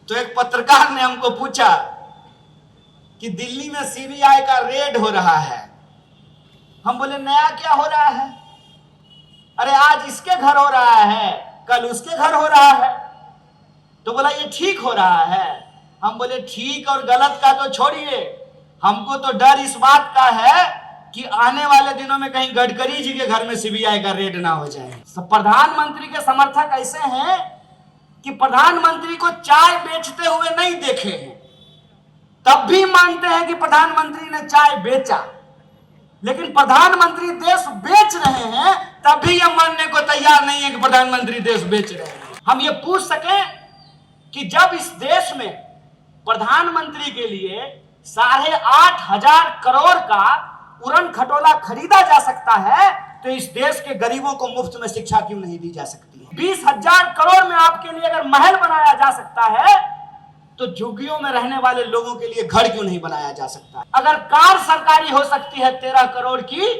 तो एक पत्रकार ने हमको पूछा कि दिल्ली में सीबीआई का रेड हो रहा है। हम बोले नया क्या हो रहा है? अरे आज इसके घर हो रहा है, कल उसके घर हो रहा है। तो बोला ये ठीक हो रहा है। हम बोले ठीक और गलत का तो छोड़िए, हमको तो डर इस बात का है कि आने वाले दिनों में कहीं गडकरी जी के घर में सीबीआई का रेड ना हो जाए। प्रधानमंत्री के समर्थक ऐसे हैं कि प्रधानमंत्री को चाय बेचते हुए नहीं देखे हैं, तब भी मानते हैं कि प्रधानमंत्री ने चाय बेचा। लेकिन प्रधानमंत्री देश बेच रहे हैं तब भी यह मानने को तैयार नहीं है कि प्रधानमंत्री देश बेच रहे हैं। हम ये पूछ सकें कि जब इस देश में प्रधानमंत्री के लिए 8,500 करोड़ का उड़न खटोला खरीदा जा सकता है, तो इस देश के गरीबों को मुफ्त में शिक्षा क्यों नहीं दी जा सकती है? 20,000 करोड़ में आपके लिए अगर महल बनाया जा सकता है, तो झुग्गियों में रहने वाले लोगों के लिए घर क्यों नहीं बनाया जा सकता? अगर कार सरकारी हो सकती है 13 करोड़ की,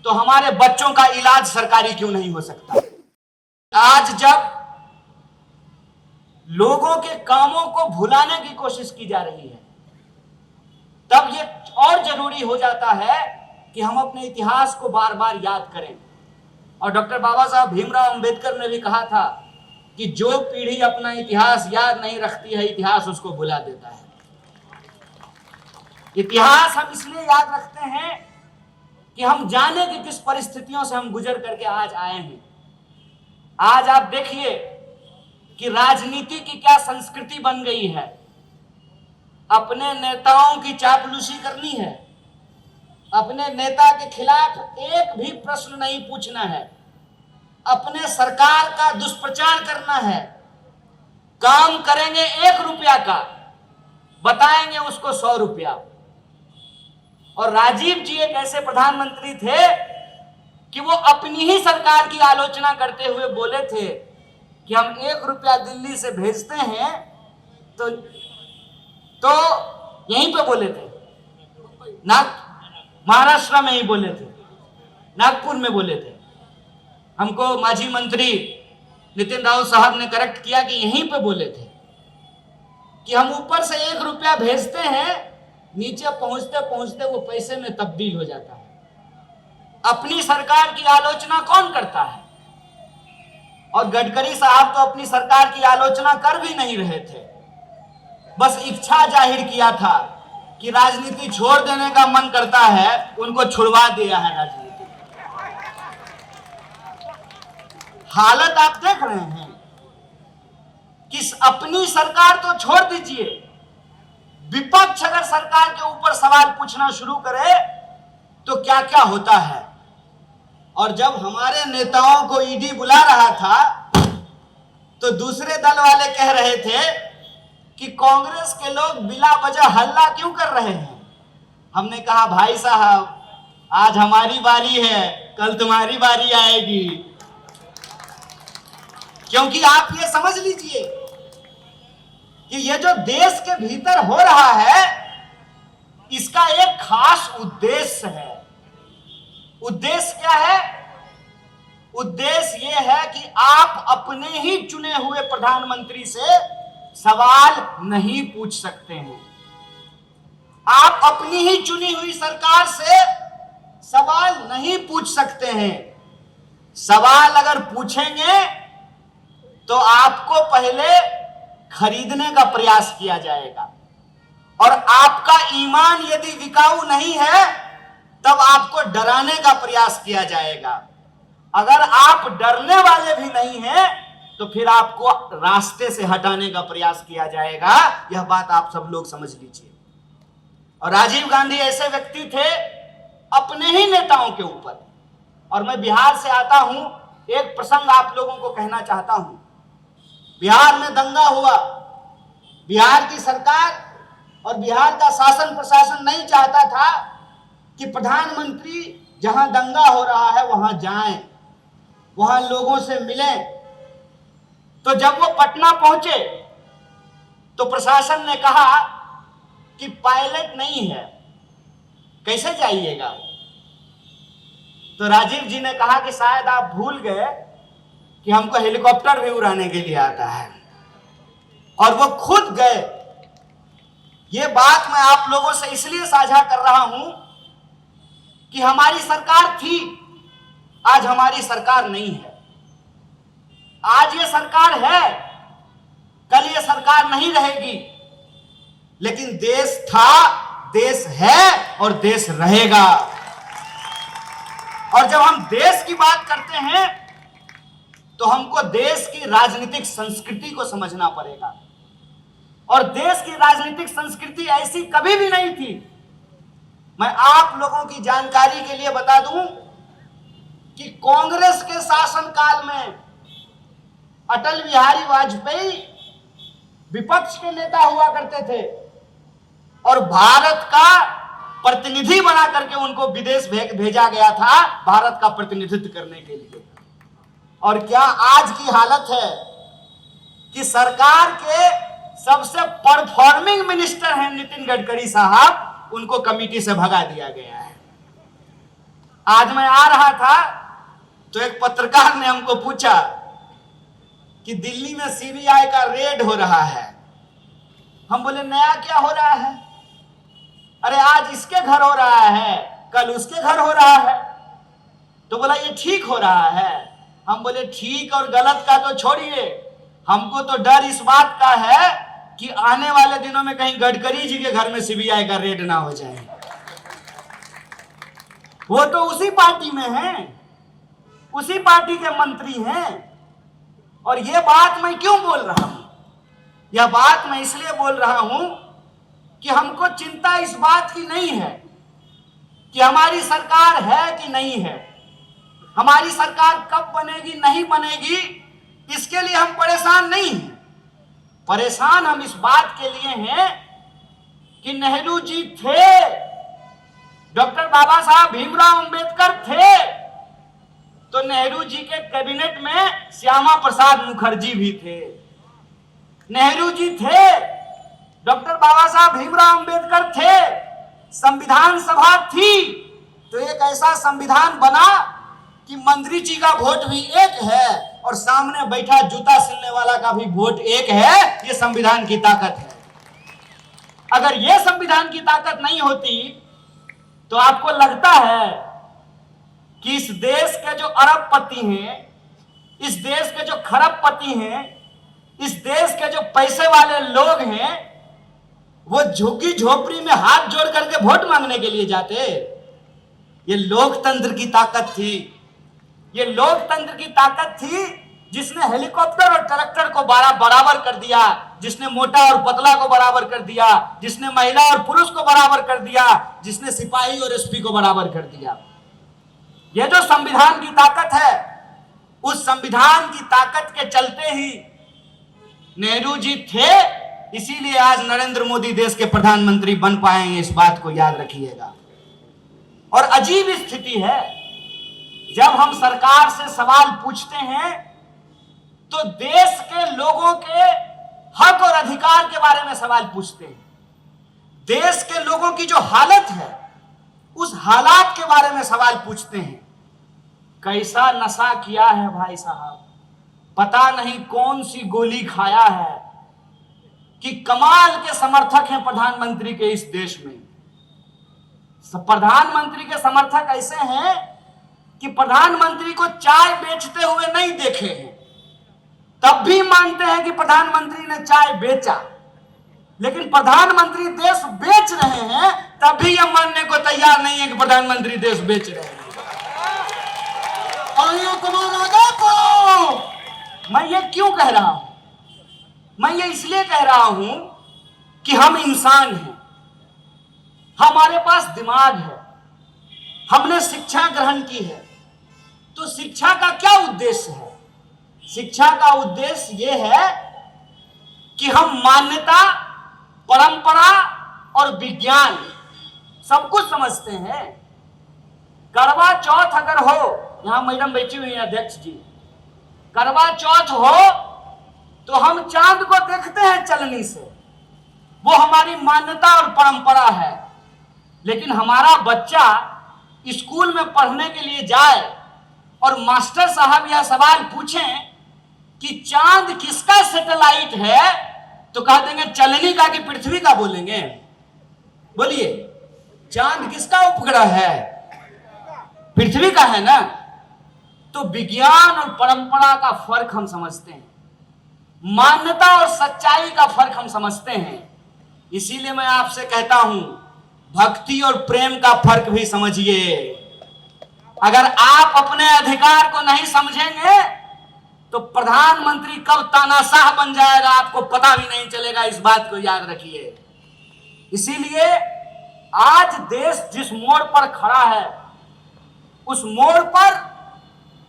तो हमारे बच्चों का इलाज सरकारी क्यों नहीं हो सकता? आज जब लोगों के कामों को भुलाने की कोशिश की जा रही है, तब यह और जरूरी हो जाता है कि हम अपने इतिहास को बार बार याद करें। और डॉक्टर बाबा साहब भीमराव अंबेडकर ने भी कहा था कि जो पीढ़ी अपना इतिहास याद नहीं रखती है, इतिहास उसको भुला देता है। इतिहास हम इसलिए याद रखते हैं कि हम जाने कि किस परिस्थितियों से हम गुजर करके आज आए हैं। आज आप देखिए कि राजनीति की क्या संस्कृति बन गई है। अपने नेताओं की चापलूसी करनी है, अपने नेता के खिलाफ एक भी प्रश्न नहीं पूछना है, अपने सरकार का दुष्प्रचार करना है। काम करेंगे 1 रुपया का, बताएंगे उसको 100 रुपया। और राजीव जी एक ऐसे प्रधानमंत्री थे कि वो अपनी ही सरकार की आलोचना करते हुए बोले थे कि हम 1 रुपया दिल्ली से भेजते हैं, तो यहीं पे बोले थे, महाराष्ट्र में ही बोले थे, नागपुर में बोले थे। हमको माजी मंत्री नितिन राउत साहब ने करेक्ट किया कि यहीं पे बोले थे कि हम ऊपर से 1 रुपया भेजते हैं, नीचे पहुंचते पहुंचते वो पैसे में तब्दील हो जाता है। अपनी सरकार की आलोचना कौन करता है? और गडकरी साहब तो अपनी सरकार की आलोचना कर भी नहीं रहे थे, बस इच्छा जाहिर किया था कि राजनीति छोड़ देने का मन करता है, उनको छुड़वा दिया है राजनीति। हालत आप देख रहे हैं कि अपनी सरकार तो छोड़ दीजिए, विपक्ष अगर सरकार के ऊपर सवाल पूछना शुरू करे तो क्या क्या होता है। और जब हमारे नेताओं को ईडी बुला रहा था तो दूसरे दल वाले कह रहे थे कि कांग्रेस के लोग बिला वजह हल्ला क्यों कर रहे हैं। हमने कहा भाई साहब, आज हमारी बारी है, कल तुम्हारी बारी आएगी। क्योंकि आप ये समझ लीजिए कि ये जो देश के भीतर हो रहा है, इसका एक खास उद्देश्य है। उद्देश्य क्या है? उद्देश्य यह है कि आप अपने ही चुने हुए प्रधानमंत्री से सवाल नहीं पूछ सकते हैं। आप अपनी ही चुनी हुई सरकार से सवाल नहीं पूछ सकते हैं। सवाल अगर पूछेंगे तो आपको पहले खरीदने का प्रयास किया जाएगा, और आपका ईमान यदि बिकाऊ नहीं है तब आपको डराने का प्रयास किया जाएगा। अगर आप डरने वाले भी नहीं हैं तो फिर आपको रास्ते से हटाने का प्रयास किया जाएगा। यह बात आप सब लोग समझ लीजिए। और राजीव गांधी ऐसे व्यक्ति थे अपने ही नेताओं के ऊपर। और मैं बिहार से आता हूं, एक प्रसंग आप लोगों को कहना चाहता हूं। बिहार में दंगा हुआ, बिहार की सरकार और बिहार का शासन प्रशासन नहीं चाहता था कि प्रधानमंत्री जहां दंगा हो रहा है वहां जाएं, वहां लोगों से मिलें। तो जब वो पटना पहुंचे तो प्रशासन ने कहा कि पायलट नहीं है, कैसे जाइएगा। तो राजीव जी ने कहा कि शायद आप भूल गए कि हमको हेलीकॉप्टर भी उड़ाने के लिए आता है। और वो खुद गए। ये बात मैं आप लोगों से इसलिए साझा कर रहा हूं कि हमारी सरकार थी, आज हमारी सरकार नहीं है। आज ये सरकार है, कल ये सरकार नहीं रहेगी, लेकिन देश था, देश है और देश रहेगा। और जब हम देश की बात करते हैं तो हमको देश की राजनीतिक संस्कृति को समझना पड़ेगा। और देश की राजनीतिक संस्कृति ऐसी कभी भी नहीं थी। मैं आप लोगों की जानकारी के लिए बता दूं कि कांग्रेस के शासनकाल में अटल बिहारी वाजपेयी विपक्ष के नेता हुआ करते थे और भारत का प्रतिनिधि बना करके उनको विदेश भेजा गया था भारत का प्रतिनिधित्व करने के लिए। और क्या आज की हालत है कि सरकार के सबसे परफॉर्मिंग मिनिस्टर हैं नितिन गडकरी साहब, उनको कमेटी से भगा दिया गया है। आज मैं आ रहा था तो एक पत्रकार ने हमको पूछा कि दिल्ली में सीबीआई का रेड हो रहा है। हम बोले नया क्या हो रहा है? अरे आज इसके घर हो रहा है, कल उसके घर हो रहा है। तो बोला ये ठीक हो रहा है। हम बोले ठीक और गलत का तो छोड़िए, हमको तो डर इस बात का है कि आने वाले दिनों में कहीं गडकरी जी के घर में सीबीआई का रेड ना हो जाए। वो तो उसी पार्टी में हैं, उसी पार्टी के मंत्री हैं। और ये बात मैं क्यों बोल रहा हूं? यह बात मैं इसलिए बोल रहा हूं कि हमको चिंता इस बात की नहीं है कि हमारी सरकार है कि नहीं है, हमारी सरकार कब बनेगी नहीं बनेगी, इसके लिए हम परेशान नहीं हैं। परेशान हम इस बात के लिए हैं कि नेहरू जी थे, डॉक्टर बाबा साहब भीमराव अंबेडकर थे, तो नेहरू जी के कैबिनेट में श्यामा प्रसाद मुखर्जी भी थे। नेहरू जी थे, डॉक्टर बाबा साहब भीमराव अंबेडकर थे, संविधान सभा थी, तो एक ऐसा संविधान बना कि मंत्री जी का वोट भी एक है और सामने बैठा जूता सिलने वाला का भी वोट एक है। ये संविधान की ताकत है। अगर ये संविधान की ताकत नहीं होती तो आपको लगता है कि इस देश के जो अरबपति हैं, इस देश के जो खरबपति हैं, इस देश के जो पैसे वाले लोग हैं, वो झुग्गी झोपड़ी में हाथ जोड़ करके वोट मांगने के लिए जाते? ये लोकतंत्र की ताकत थी। ये लोकतंत्र की ताकत थी जिसने हेलीकॉप्टर और ट्रैक्टर को बराबर कर दिया, जिसने मोटा और पतला को बराबर कर दिया, जिसने महिला और पुरुष को बराबर कर दिया, जिसने सिपाही और एसपी को बराबर कर दिया। ये जो संविधान की ताकत है, उस संविधान की ताकत के चलते ही नेहरू जी थे, इसीलिए आज नरेंद्र मोदी देश के प्रधानमंत्री बन पाएंगे। इस बात को याद रखिएगा। और अजीब स्थिति है, जब हम सरकार से सवाल पूछते हैं तो देश के लोगों के हक और अधिकार के बारे में सवाल पूछते हैं। देश के लोगों की जो हालत है, उस हालात के बारे में सवाल पूछते हैं। कैसा नशा किया है भाई साहब, पता नहीं कौन सी गोली खाया है कि कमाल के समर्थक हैं प्रधानमंत्री के इस देश में। प्रधानमंत्री के समर्थक ऐसे हैं कि प्रधानमंत्री को चाय बेचते हुए नहीं देखे हैं, तब भी मानते हैं कि प्रधानमंत्री ने चाय बेचा। लेकिन प्रधानमंत्री देश बेच रहे हैं, तब भी यह मानने को तैयार नहीं है कि प्रधानमंत्री देश बेच रहे हैं। मैं ये क्यों कह रहा हूं? मैं ये इसलिए कह रहा हूं कि हम इंसान हैं, हमारे पास दिमाग है, हमने शिक्षा ग्रहण की है। तो शिक्षा का क्या उद्देश्य है? शिक्षा का उद्देश्य यह है कि हम मान्यता, परंपरा और विज्ञान सब कुछ समझते हैं। करवा चौथ अगर हो, यहां मैडम बैठी हुई है अध्यक्ष जी, करवा चौथ हो तो हम चांद को देखते हैं चलनी से, वो हमारी मान्यता और परंपरा है। लेकिन हमारा बच्चा स्कूल में पढ़ने के लिए जाए और मास्टर साहब यह सवाल पूछें कि चांद किसका सैटेलाइट है, तो कह देंगे चलनी का कि पृथ्वी का बोलेंगे? बोलिए, चांद किसका उपग्रह है? पृथ्वी का है ना। तो विज्ञान और परंपरा का फर्क हम समझते हैं, मान्यता और सच्चाई का फर्क हम समझते हैं। इसीलिए मैं आपसे कहता हूं, भक्ति और प्रेम का फर्क भी समझिए। अगर आप अपने अधिकार को नहीं समझेंगे तो प्रधानमंत्री कब तानाशाह बन जाएगा आपको पता भी नहीं चलेगा, इस बात को याद रखिए। इसीलिए आज देश जिस मोड़ पर खड़ा है, उस मोड़ पर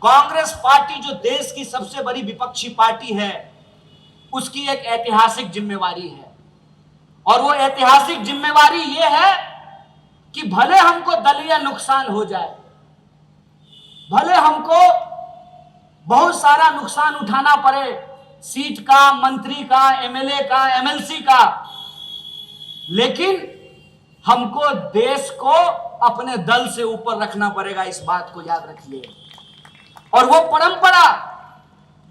कांग्रेस पार्टी, जो देश की सबसे बड़ी विपक्षी पार्टी है, उसकी एक ऐतिहासिक जिम्मेवारी है। और वो ऐतिहासिक जिम्मेवारी ये है कि भले हमको दलीय नुकसान हो जाए, भले हमको बहुत सारा नुकसान उठाना पड़े, सीट का, मंत्री का, एमएलए का, एमएलसी का, लेकिन हमको देश को अपने दल से ऊपर रखना पड़ेगा, इस बात को याद रखिए। और वो परंपरा,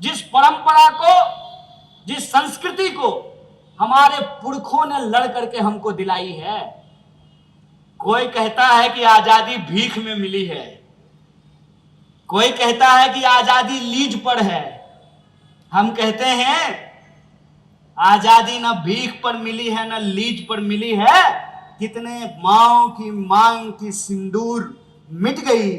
जिस परंपरा को, जिस संस्कृति को हमारे पुरखों ने लड़ करके हमको दिलाई है। कोई कहता है कि आजादी भीख में मिली है, कोई कहता है कि आजादी लीज पर है। हम कहते हैं आजादी न भीख पर मिली है न लीज पर मिली है। कितने माओ की मांग की सिंदूर मिट गई,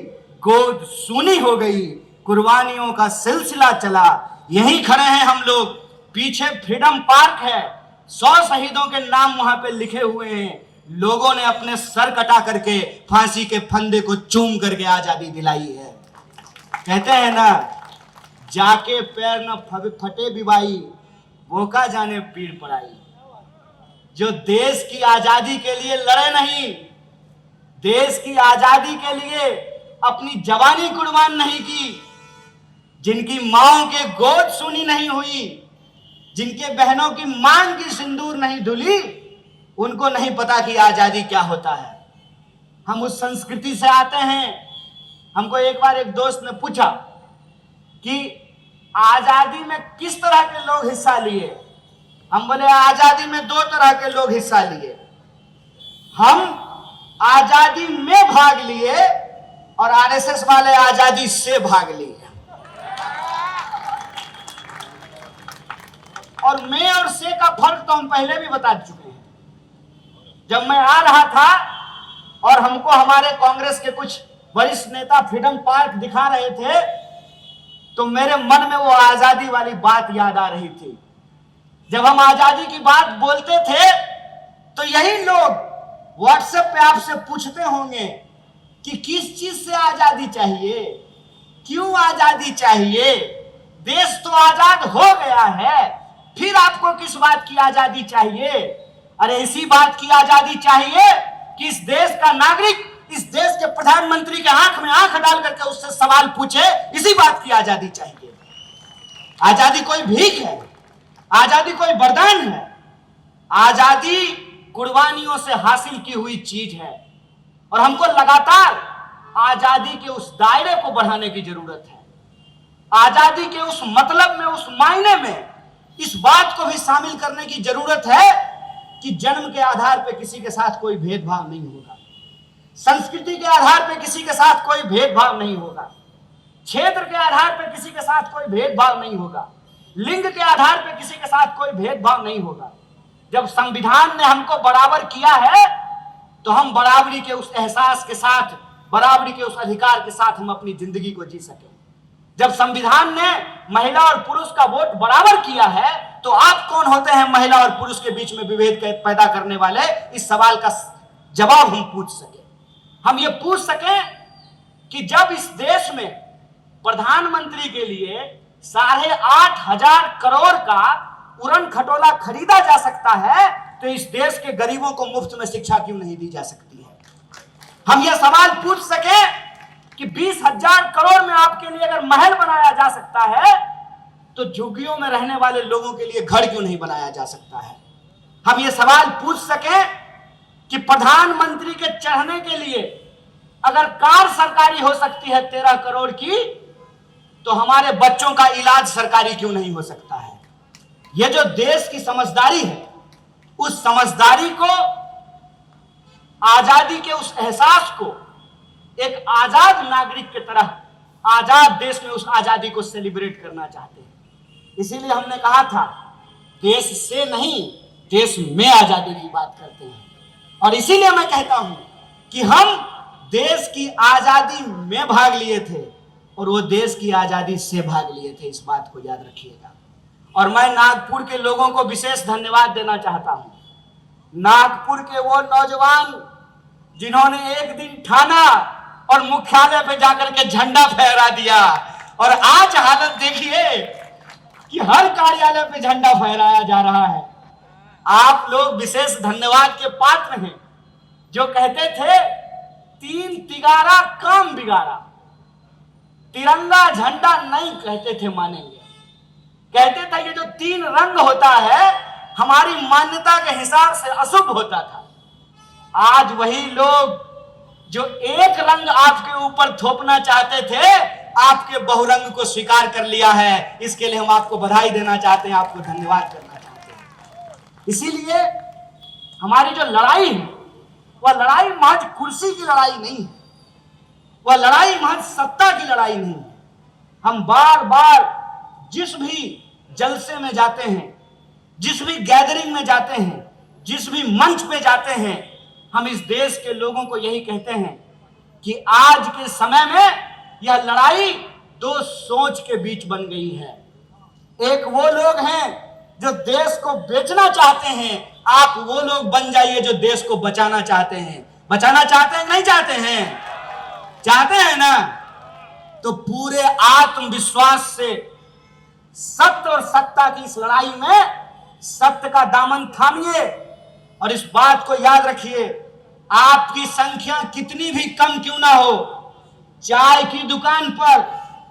गोद सूनी हो गई, कुर्बानियों का सिलसिला चला। यहीं खड़े हैं हम लोग, पीछे फ्रीडम पार्क है, 100 शहीदों के नाम वहां पे लिखे हुए हैं। लोगों ने अपने सर कटा करके फांसी के फंदे को चूम करके आजादी दिलाई है। कहते हैं ना, जाके पैर न फटे बिवाई, वो का जाने पीर पड़ाई। जो देश की आजादी के लिए लड़े नहीं, देश की आजादी के लिए अपनी जवानी कुर्बान नहीं की, जिनकी माओ के गोद सुनी नहीं हुई, जिनके बहनों की मांग की सिंदूर नहीं धुली, उनको नहीं पता कि आजादी क्या होता है। हम उस संस्कृति से आते हैं। हमको एक बार एक दोस्त ने पूछा कि आजादी में किस तरह के लोग हिस्सा लिए। हम बोले आजादी में 2 तरह के लोग हिस्सा लिए। हम आजादी में भाग लिए और आरएसएस वाले आजादी से भाग लिए। और मैं और से का फर्क तो हम पहले भी बता चुके हैं। जब मैं आ रहा था और हमको हमारे कांग्रेस के कुछ वरिष्ठ नेता फ्रीडम पार्क दिखा रहे थे, तो मेरे मन में वो आजादी वाली बात याद आ रही थी। जब हम आजादी की बात बोलते थे तो यही लोग व्हाट्सएप पे आपसे पूछते होंगे कि किस चीज से आजादी चाहिए, क्यों आजादी चाहिए, देश तो आजाद हो गया है, फिर आपको किस बात की आजादी चाहिए। अरे इसी बात की आजादी चाहिए कि इस देश का नागरिक, इस देश के प्रधानमंत्री के आंख में आंख डाल करके उससे सवाल पूछे, इसी बात की आजादी चाहिए। आजादी कोई भीख है, आजादी कोई वरदान है। आजादी कुर्बानियों से हासिल की हुई चीज है और हमको लगातार आजादी के उस दायरे को बढ़ाने की जरूरत है। आजादी के उस मतलब में, उस मायने में इस बात को भी शामिल करने की जरूरत है कि जन्म के आधार पर किसी के साथ कोई भेदभाव नहीं होगा, संस्कृति के आधार पर किसी के साथ कोई भेदभाव नहीं होगा, क्षेत्र के आधार पर किसी के साथ कोई भेदभाव नहीं होगा, लिंग के आधार पर किसी के साथ कोई भेदभाव नहीं होगा। जब संविधान ने हमको बराबर किया है तो हम बराबरी के उस एहसास के साथ, बराबरी के उस अधिकार के साथ हम अपनी जिंदगी को जी सके। जब संविधान ने महिला और पुरुष का वोट बराबर किया है तो आप कौन होते हैं महिला और पुरुष के बीच में विभेद पैदा करने वाले? इस सवाल का जवाब हम पूछ सके। हम ये पूछ सके कि जब इस देश में प्रधानमंत्री के लिए 8,500 करोड़ का उड़न खटोला खरीदा जा सकता है, तो इस देश के गरीबों को मुफ्त में शिक्षा क्यों नहीं दी जा सकती है? हम ये सवाल पूछ सके कि 20,000 करोड़ में आपके लिए अगर महल बनाया जा सकता है तो झुग्गियों में रहने वाले लोगों के लिए घर क्यों नहीं बनाया जा सकता है? हम ये सवाल पूछ सके कि प्रधानमंत्री के चढ़ने के लिए अगर कार सरकारी हो सकती है 13 करोड़ की, तो हमारे बच्चों का इलाज सरकारी क्यों नहीं हो सकता है? ये जो देश की समझदारी है, उस समझदारी को, आजादी के उस एहसास को एक आजाद नागरिक की तरह आजाद देश में उस आजादी को सेलिब्रेट करना चाहते हैं। इसीलिए हमने कहा था, देश से नहीं देश में आजादी की बात करते हैं। और इसीलिए मैं कहता हूं कि हम देश की आजादी में भाग लिए थे और वो देश की आजादी से भाग लिए थे, इस बात को याद रखिएगा। और मैं नागपुर के लोगों को विशेष धन्यवाद देना चाहता हूं। नागपुर के वो नौजवान जिन्होंने एक दिन ठाना और मुख्यालय पे जाकर के झंडा फहरा दिया, और आज हालत देखिए कि हर कार्यालय पे झंडा फहराया जा रहा है। आप लोग विशेष धन्यवाद के पात्र हैं, जो कहते थे 3 तिगारा काम बिगाड़ा, तिरंगा झंडा नहीं कहते थे मानेंगे, कहते थे ये जो 3 रंग होता है हमारी मान्यता के हिसाब से अशुभ होता था। आज वही लोग जो एक रंग आपके ऊपर थोपना चाहते थे, आपके बहुरंग को स्वीकार कर लिया है। इसके लिए हम आपको बधाई देना चाहते हैं, आपको धन्यवाद करना चाहते हैं। इसीलिए हमारी जो लड़ाई है, वह लड़ाई महज कुर्सी की लड़ाई नहीं है, वह लड़ाई महज सत्ता की लड़ाई नहीं है। हम बार बार जिस भी जलसे में जाते हैं, जिस भी गैदरिंग में जाते हैं, जिस भी मंच पे जाते हैं, हम इस देश के लोगों को यही कहते हैं कि आज के समय में यह लड़ाई 2 सोच के बीच बन गई है। एक वो लोग हैं जो देश को बेचना चाहते हैं, आप वो लोग बन जाइए जो देश को बचाना चाहते हैं। बचाना चाहते हैं नहीं चाहते हैं? चाहते हैं ना? तो पूरे आत्मविश्वास से सत्य और सत्ता की इस लड़ाई में सत्य का दामन थामिए और इस बात को याद रखिए, आपकी संख्या कितनी भी कम क्यों ना हो, चाय की दुकान पर,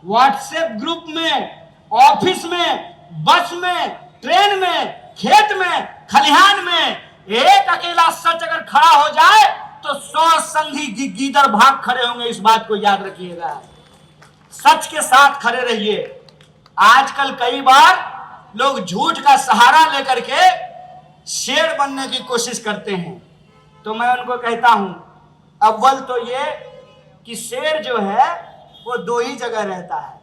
व्हाट्सएप ग्रुप में, ऑफिस में, बस में, ट्रेन में, खेत में, खलिहान में एक अकेला सच अगर खड़ा हो जाए तो 100 संगी गीदड़ भाग खड़े होंगे। इस बात को याद रखिएगा, सच के साथ खड़े रहिए। आजकल कई बार लोग झूठ का सहारा लेकर के शेर बनने की कोशिश करते हैं, तो मैं उनको कहता हूं, अव्वल तो ये कि शेर जो है वो 2 ही जगह रहता है,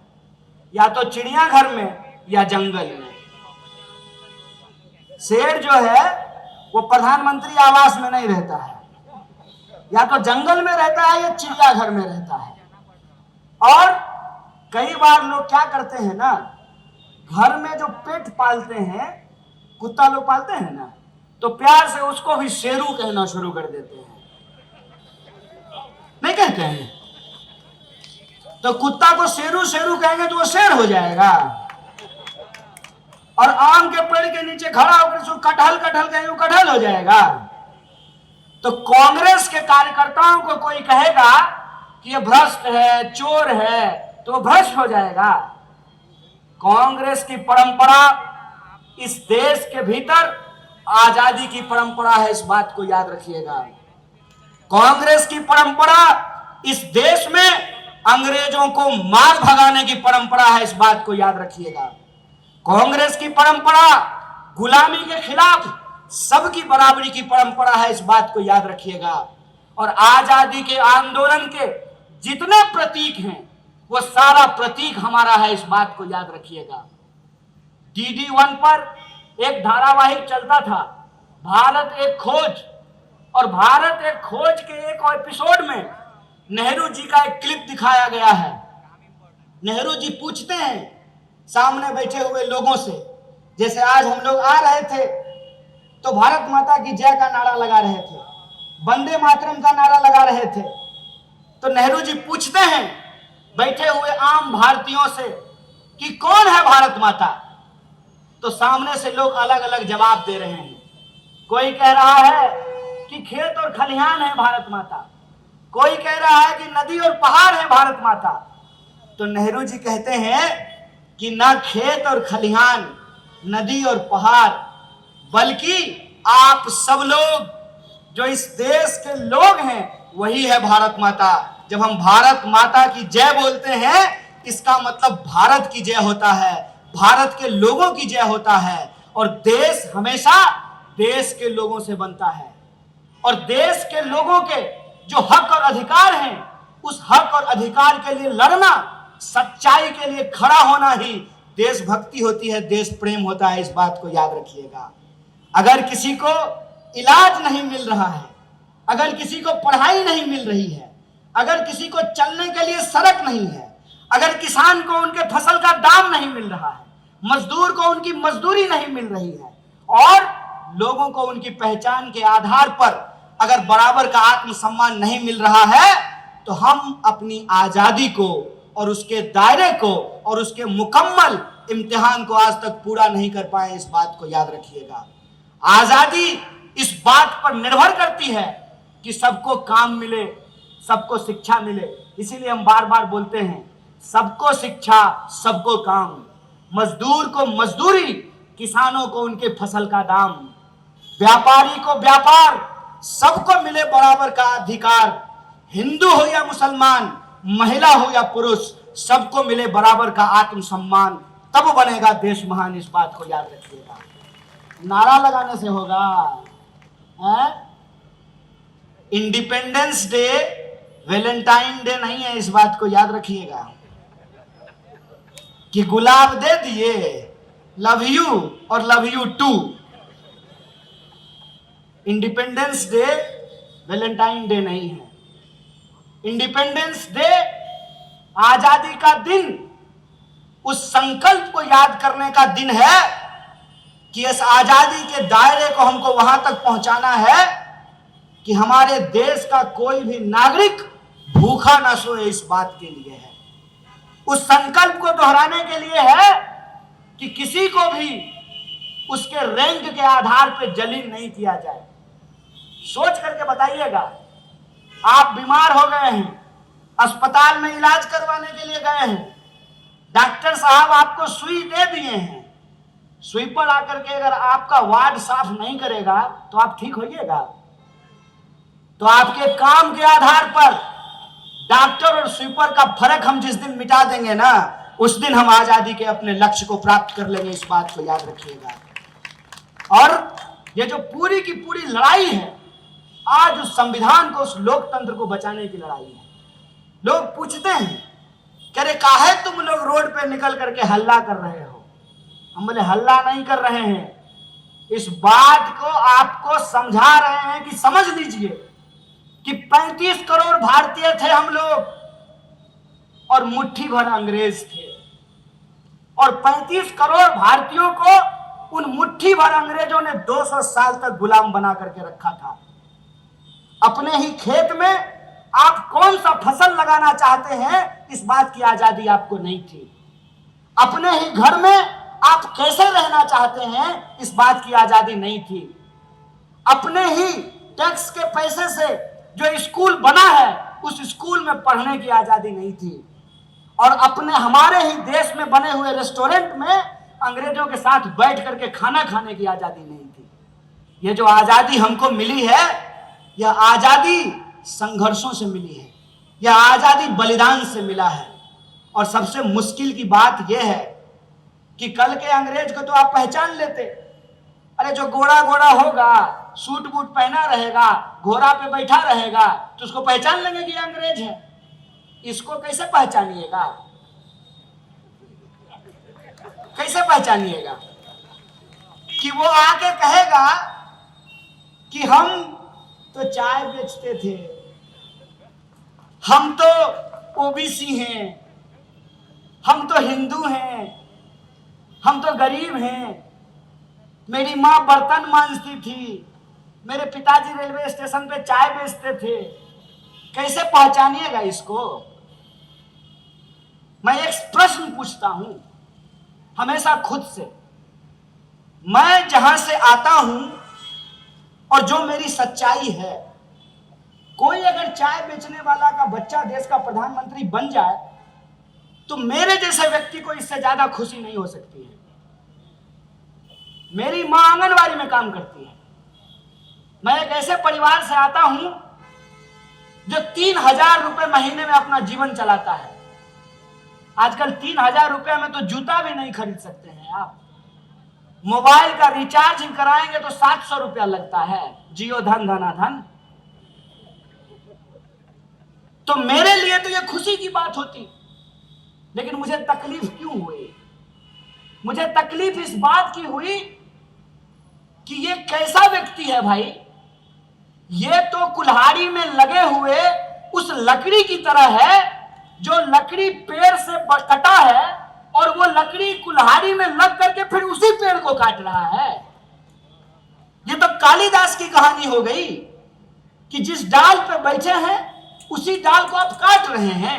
या तो चिड़ियाघर में या जंगल में। शेर जो है वो प्रधानमंत्री आवास में नहीं रहता है, या तो जंगल में रहता है या चिड़ियाघर में रहता है। और कई बार लोग क्या करते हैं ना, घर में जो पेट पालते हैं, कुत्ता लोग पालते हैं ना, तो प्यार से उसको भी शेरू कहना शुरू कर देते हैं, नहीं कहते हैं? तो कुत्ता को शेरू शेरू कहेंगे तो वो शेर हो जाएगा, और आम के पेड़ के नीचे खड़ा होकर उसको कटहल कटहल कहेंगे वो कटहल हो जाएगा। तो कांग्रेस के कार्यकर्ताओं को कोई कहेगा कि ये भ्रष्ट है, चोर है, तो वो भ्रष्ट हो जाएगा। कांग्रेस की परंपरा इस देश के भीतर आजादी की परंपरा है, इस बात को याद रखिएगा। कांग्रेस की परंपरा इस देश में अंग्रेजों को मार भगाने की परंपरा है, इस बात को याद रखिएगा। कांग्रेस की परंपरा गुलामी के खिलाफ सबकी बराबरी की परंपरा है, इस बात को याद रखिएगा। और आजादी के आंदोलन के जितने प्रतीक हैं वो सारा प्रतीक हमारा है, इस बात को याद रखिएगा। DD1 पर एक धारावाहिक चलता था, भारत एक खोज, और भारत एक खोज के एक एपिसोड में नेहरू जी का एक क्लिप दिखाया गया है। नेहरू जी पूछते हैं सामने बैठे हुए लोगों से, जैसे आज हम लोग आ रहे थे तो भारत माता की जय का नारा लगा रहे थे, वंदे मातरम का नारा लगा रहे थे, तो नेहरू जी पूछते हैं बैठे हुए आम भारतीयों से कि कौन है भारत माता। तो सामने से लोग अलग अलग जवाब दे रहे हैं। कोई कह रहा है कि खेत और खलिहान है भारत माता, कोई कह रहा है कि नदी और पहाड़ है भारत माता। तो नेहरू जी कहते हैं कि ना खेत और खलिहान, नदी और पहाड़, बल्कि आप सब लोग जो इस देश के लोग हैं वही है भारत माता। जब हम भारत माता की जय बोलते हैं, इसका मतलब भारत की जय होता है, भारत के लोगों की जय होता है। और देश हमेशा देश के लोगों से बनता है, और देश के लोगों के जो हक और अधिकार हैं, उस हक और अधिकार के लिए लड़ना, सच्चाई के लिए खड़ा होना ही देशभक्ति होती है, देश प्रेम होता है। इस बात को याद रखिएगा। अगर किसी को इलाज नहीं मिल रहा है, अगर किसी को पढ़ाई नहीं मिल रही है, अगर किसी को चलने के लिए सड़क नहीं है, अगर किसान को उनके फसल का दाम नहीं मिल रहा है, मजदूर को उनकी मजदूरी नहीं मिल रही है, और लोगों को उनकी पहचान के आधार पर अगर बराबर का आत्मसम्मान नहीं मिल रहा है, तो हम अपनी आजादी को और उसके दायरे को और उसके मुकम्मल इम्तिहान को आज तक पूरा नहीं कर पाए। इस बात को याद रखिएगा। आजादी इस बात पर निर्भर करती है कि सबको काम मिले, सबको शिक्षा मिले। इसीलिए हम बार बार बोलते हैं, सबको शिक्षा, सबको काम, मजदूर को मजदूरी, किसानों को उनके फसल का दाम, व्यापारी को व्यापार, सबको मिले बराबर का अधिकार। हिंदू हो या मुसलमान, महिला हो या पुरुष, सबको मिले बराबर का आत्मसम्मान, तब बनेगा देश महान। इस बात को याद रखिएगा। नारा लगाने से होगा? इंडिपेंडेंस डे वैलेंटाइन डे नहीं है। इस बात को याद रखिएगा कि गुलाब दे दिए, लव यू और love you too. Independence day Valentine day नहीं है। इंडिपेंडेंस डे आजादी का दिन, उस संकल्प को याद करने का दिन है कि इस आजादी के दायरे को हमको वहां तक पहुंचाना है कि हमारे देश का कोई भी नागरिक भूखा ना सोए। इस बात के लिए है, उस संकल्प को दोहराने के लिए है कि किसी को भी उसके रैंक के आधार पर जलील नहीं किया जाए। सोच करके बताइएगा, आप बीमार हो गए हैं, अस्पताल में इलाज करवाने के लिए गए हैं, डॉक्टर साहब आपको सुई दे दिए हैं, सुई पर आकर के अगर आपका वार्ड साफ नहीं करेगा तो आप ठीक होइएगा? तो आपके काम के आधार पर डॉक्टर और स्वीपर का फर्क हम जिस दिन मिटा देंगे ना, उस दिन हम आजादी के अपने लक्ष्य को प्राप्त कर लेंगे। इस बात को याद रखिएगा। और ये जो पूरी की पूरी लड़ाई है, आज उस संविधान को, उस लोकतंत्र को बचाने की लड़ाई है। लोग पूछते हैं कि अरे काहे तुम लोग रोड पे निकल करके हल्ला कर रहे हो? हम बोले हल्ला नहीं कर रहे हैं, इस बात को आपको समझा रहे हैं कि समझ लीजिए कि 35 करोड़ भारतीय थे हम लोग, और मुट्ठी भर अंग्रेज थे, और 35 करोड़ भारतीयों को उन मुट्ठी भर अंग्रेजों ने 200 साल तक गुलाम बना करके रखा था। अपने ही खेत में आप कौन सा फसल लगाना चाहते हैं, इस बात की आजादी आपको नहीं थी। अपने ही घर में आप कैसे रहना चाहते हैं, इस बात की आजादी नहीं थी। अपने ही टैक्स के पैसे से जो स्कूल बना है, उस स्कूल में पढ़ने की आजादी नहीं थी। और अपने हमारे ही देश में बने हुए रेस्टोरेंट में अंग्रेजों के साथ बैठ करके खाना खाने की आजादी नहीं थी। ये जो आजादी हमको मिली है, यह आजादी संघर्षों से मिली है, यह आजादी बलिदान से मिला है। और सबसे मुश्किल की बात यह है कि कल के अंग्रेज को तो आप पहचान लेते, अरे जो गोरा गोरा होगा, सूट बूट पहना रहेगा, घोड़ा पे बैठा रहेगा, तो उसको पहचान लेंगे कि अंग्रेज है। इसको कैसे पहचानिएगा? कैसे पहचानिएगा कि वो आके कहेगा कि हम तो चाय बेचते थे, हम तो ओबीसी हैं, हम तो हिंदू हैं, हम तो गरीब हैं, मेरी माँ बर्तन मांजती थी, मेरे पिताजी रेलवे स्टेशन पे चाय बेचते थे। कैसे पहचानिएगा इसको? मैं एक प्रश्न पूछता हूं हमेशा खुद से, मैं जहां से आता हूं और जो मेरी सच्चाई है, कोई अगर चाय बेचने वाला का बच्चा देश का प्रधानमंत्री बन जाए तो मेरे जैसे व्यक्ति को इससे ज्यादा खुशी नहीं हो सकती है। मेरी मां आंगनवाड़ी में काम करती है, मैं एक ऐसे परिवार से आता हूं जो 3000 रुपए महीने में अपना जीवन चलाता है। आजकल 3000 रुपए में तो जूता भी नहीं खरीद सकते हैं आप। मोबाइल का रिचार्ज कराएंगे तो 700 रुपया लगता है, जियो धन धनाधन। तो मेरे लिए तो यह खुशी की बात होती, लेकिन मुझे तकलीफ क्यों हुई? मुझे तकलीफ इस बात की हुई कि ये कैसा व्यक्ति है भाई। ये तो कुल्हाड़ी में लगे हुए उस लकड़ी की तरह है जो लकड़ी पेड़ से कटा है और वो लकड़ी कुल्हाड़ी में लग करके फिर उसी पेड़ को काट रहा है। ये तो कालिदास की कहानी हो गई कि जिस डाल पे बैठे हैं उसी डाल को आप काट रहे हैं।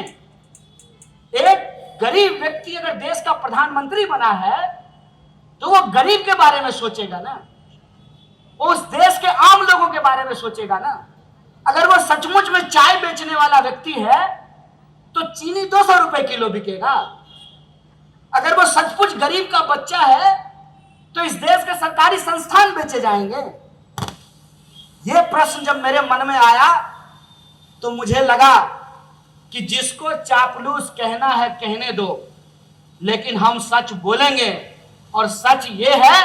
एक गरीब व्यक्ति अगर देश का प्रधानमंत्री बना है तो वो गरीब के बारे में सोचेगा ना, वो उस देश के आम लोगों के बारे में सोचेगा ना। अगर वो सचमुच में चाय बेचने वाला व्यक्ति है तो चीनी 200 रुपए किलो बिकेगा। अगर वो सचमुच गरीब का बच्चा है तो इस देश के सरकारी संस्थान बेचे जाएंगे। यह प्रश्न जब मेरे मन में आया तो मुझे लगा कि जिसको चापलूस कहना है कहने दो, लेकिन हम सच बोलेंगे। और सच ये है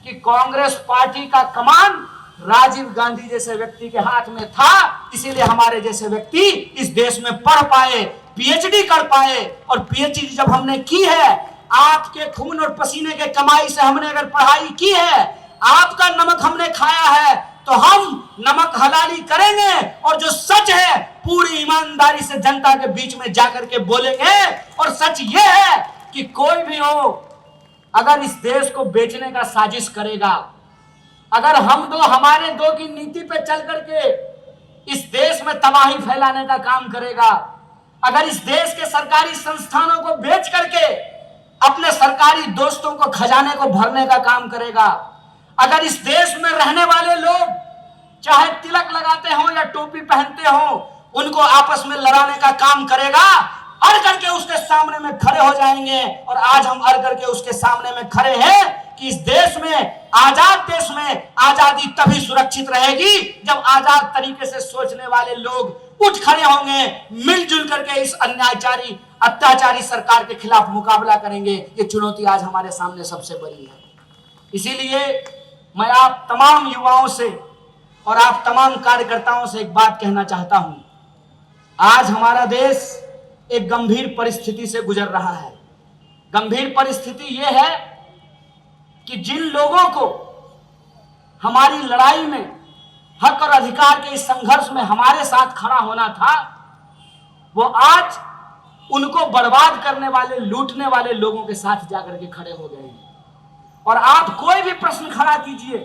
कि कांग्रेस पार्टी का कमान राजीव गांधी जैसे व्यक्ति के हाथ में था, इसीलिए हमारे जैसे व्यक्ति इस देश में पढ़ पाए, पीएचडी कर पाए। और पीएचडी जब हमने की है, आपके खून और पसीने के कमाई से हमने अगर पढ़ाई की है, आपका नमक हमने खाया है, तो हम नमक हलाली करेंगे और जो सच है पूरी ईमानदारी से जनता के बीच में जाकर के बोलेंगे। और सच ये है कि कोई भी हो अगर इस देश को बेचने का साजिश करेगा, अगर हम दो हमारे दो की नीति पे चल करके इस देश में तबाही फैलाने का काम करेगा, अगर इस देश के सरकारी संस्थानों को बेच करके अपने सरकारी दोस्तों को खजाने को भरने का काम करेगा, अगर इस देश में रहने वाले लोग चाहे तिलक लगाते हो या टोपी पहनते हो उनको आपस में लड़ाने का काम करेगा, अड़ करके उसके सामने में खड़े हो जाएंगे। और आज हम अड़ करके उसके सामने में खड़े हैं कि इस देश में, आजाद देश में आजादी तभी सुरक्षित रहेगी जब आजाद तरीके से सोचने वाले लोग उठ खड़े होंगे, मिलजुल करके इस अन्यायकारी अत्याचारी सरकार के खिलाफ मुकाबला करेंगे। ये चुनौती आज हमारे सामने सबसे बड़ी है। इसीलिए मैं आप तमाम युवाओं से और आप तमाम कार्यकर्ताओं से एक बात कहना चाहता हूं। आज हमारा देश एक गंभीर परिस्थिति से गुजर रहा है। गंभीर परिस्थिति यह है कि जिन लोगों को हमारी लड़ाई में, हक और अधिकार के इस संघर्ष में हमारे साथ खड़ा होना था, वो आज उनको बर्बाद करने वाले, लूटने वाले लोगों के साथ जाकर के खड़े हो गए हैं। और आप कोई भी प्रश्न खड़ा कीजिए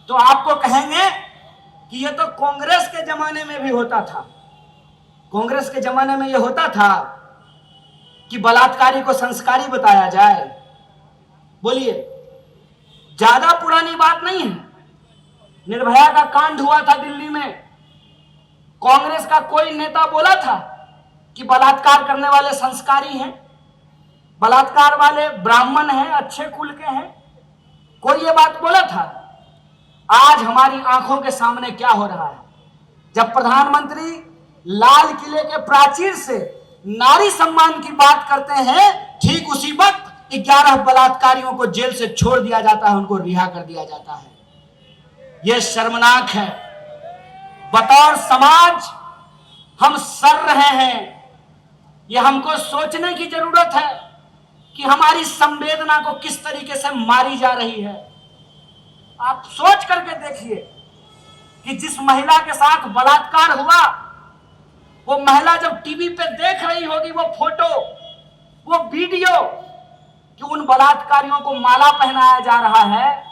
तो आपको कहेंगे कि ये तो कांग्रेस के जमाने में भी होता था। कांग्रेस के जमाने में ये होता था कि बलात्कारी को संस्कारी बताया जाए। बोलिए, ज्यादा पुरानी बात नहीं है। निर्भया का कांड हुआ था दिल्ली में, कांग्रेस का कोई नेता बोला था कि बलात्कार करने वाले संस्कारी हैं, बलात्कार वाले ब्राह्मण हैं, अच्छे कुल के हैं? कोई ये बात बोला था? आज हमारी आंखों के सामने क्या हो रहा है? जब प्रधानमंत्री लाल किले के प्राचीर से नारी सम्मान की बात करते हैं, ठीक उसी वक्त 11 बलात्कारियों को जेल से छोड़ दिया जाता है, उनको रिहा कर दिया जाता है। यह शर्मनाक है। बतौर समाज हम सड़ रहे हैं। यह हमको सोचने की जरूरत है कि हमारी संवेदना को किस तरीके से मारी जा रही है। आप सोच करके देखिए कि जिस महिला के साथ बलात्कार हुआ, वो महिला जब टीवी पे देख रही होगी वो फोटो, वो वीडियो कि उन बलात्कारियों को माला पहनाया जा रहा है,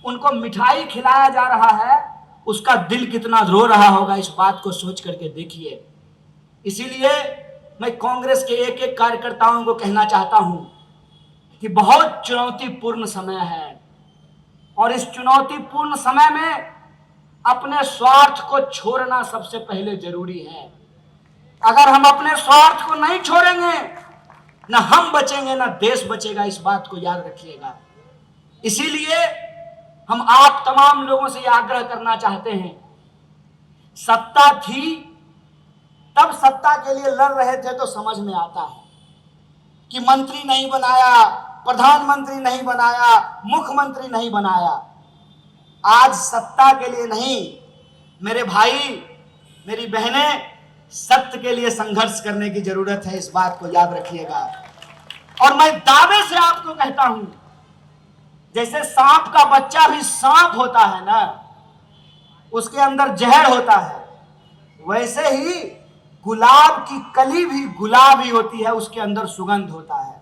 उनको मिठाई खिलाया जा रहा है, उसका दिल कितना रो रहा होगा, इस बात को सोच करके देखिए। इसीलिए मैं कांग्रेस के एक एक कार्यकर्ताओं को कहना चाहता हूं कि बहुत चुनौतीपूर्ण समय है और इस चुनौतीपूर्ण समय में अपने स्वार्थ को छोड़ना सबसे पहले जरूरी है। अगर हम अपने स्वार्थ को नहीं छोड़ेंगे, न हम बचेंगे न देश बचेगा, इस बात को याद रखिएगा। इसीलिए हम आप तमाम लोगों से यह आग्रह करना चाहते हैं, सत्ता थी तब सत्ता के लिए लड़ रहे थे तो समझ में आता है कि मंत्री नहीं बनाया, प्रधानमंत्री नहीं बनाया, मुख्यमंत्री नहीं बनाया। आज सत्ता के लिए नहीं, मेरे भाई मेरी बहनें, सत्य के लिए संघर्ष करने की जरूरत है, इस बात को याद रखिएगा। और मैं दावे से आपको कहता हूं, जैसे सांप का बच्चा भी सांप होता है ना, उसके अंदर जहर होता है, वैसे ही गुलाब की कली भी गुलाब ही होती है, उसके अंदर सुगंध होता है।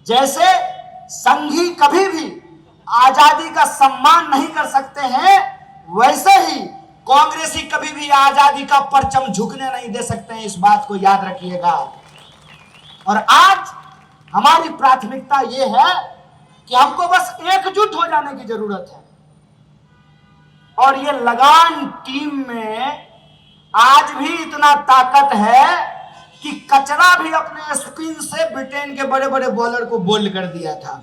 जैसे संघी कभी भी आजादी का सम्मान नहीं कर सकते हैं, वैसे ही कांग्रेसी कभी भी आजादी का परचम झुकने नहीं दे सकते हैं, इस बात को याद रखिएगा। और आज हमारी प्राथमिकता यह है कि हमको बस एकजुट हो जाने की जरूरत है। और ये लगान टीम में आज भी इतना ताकत है कि कचरा भी अपने स्पिन से ब्रिटेन के बड़े बड़े बॉलर को बोल्ड कर दिया था।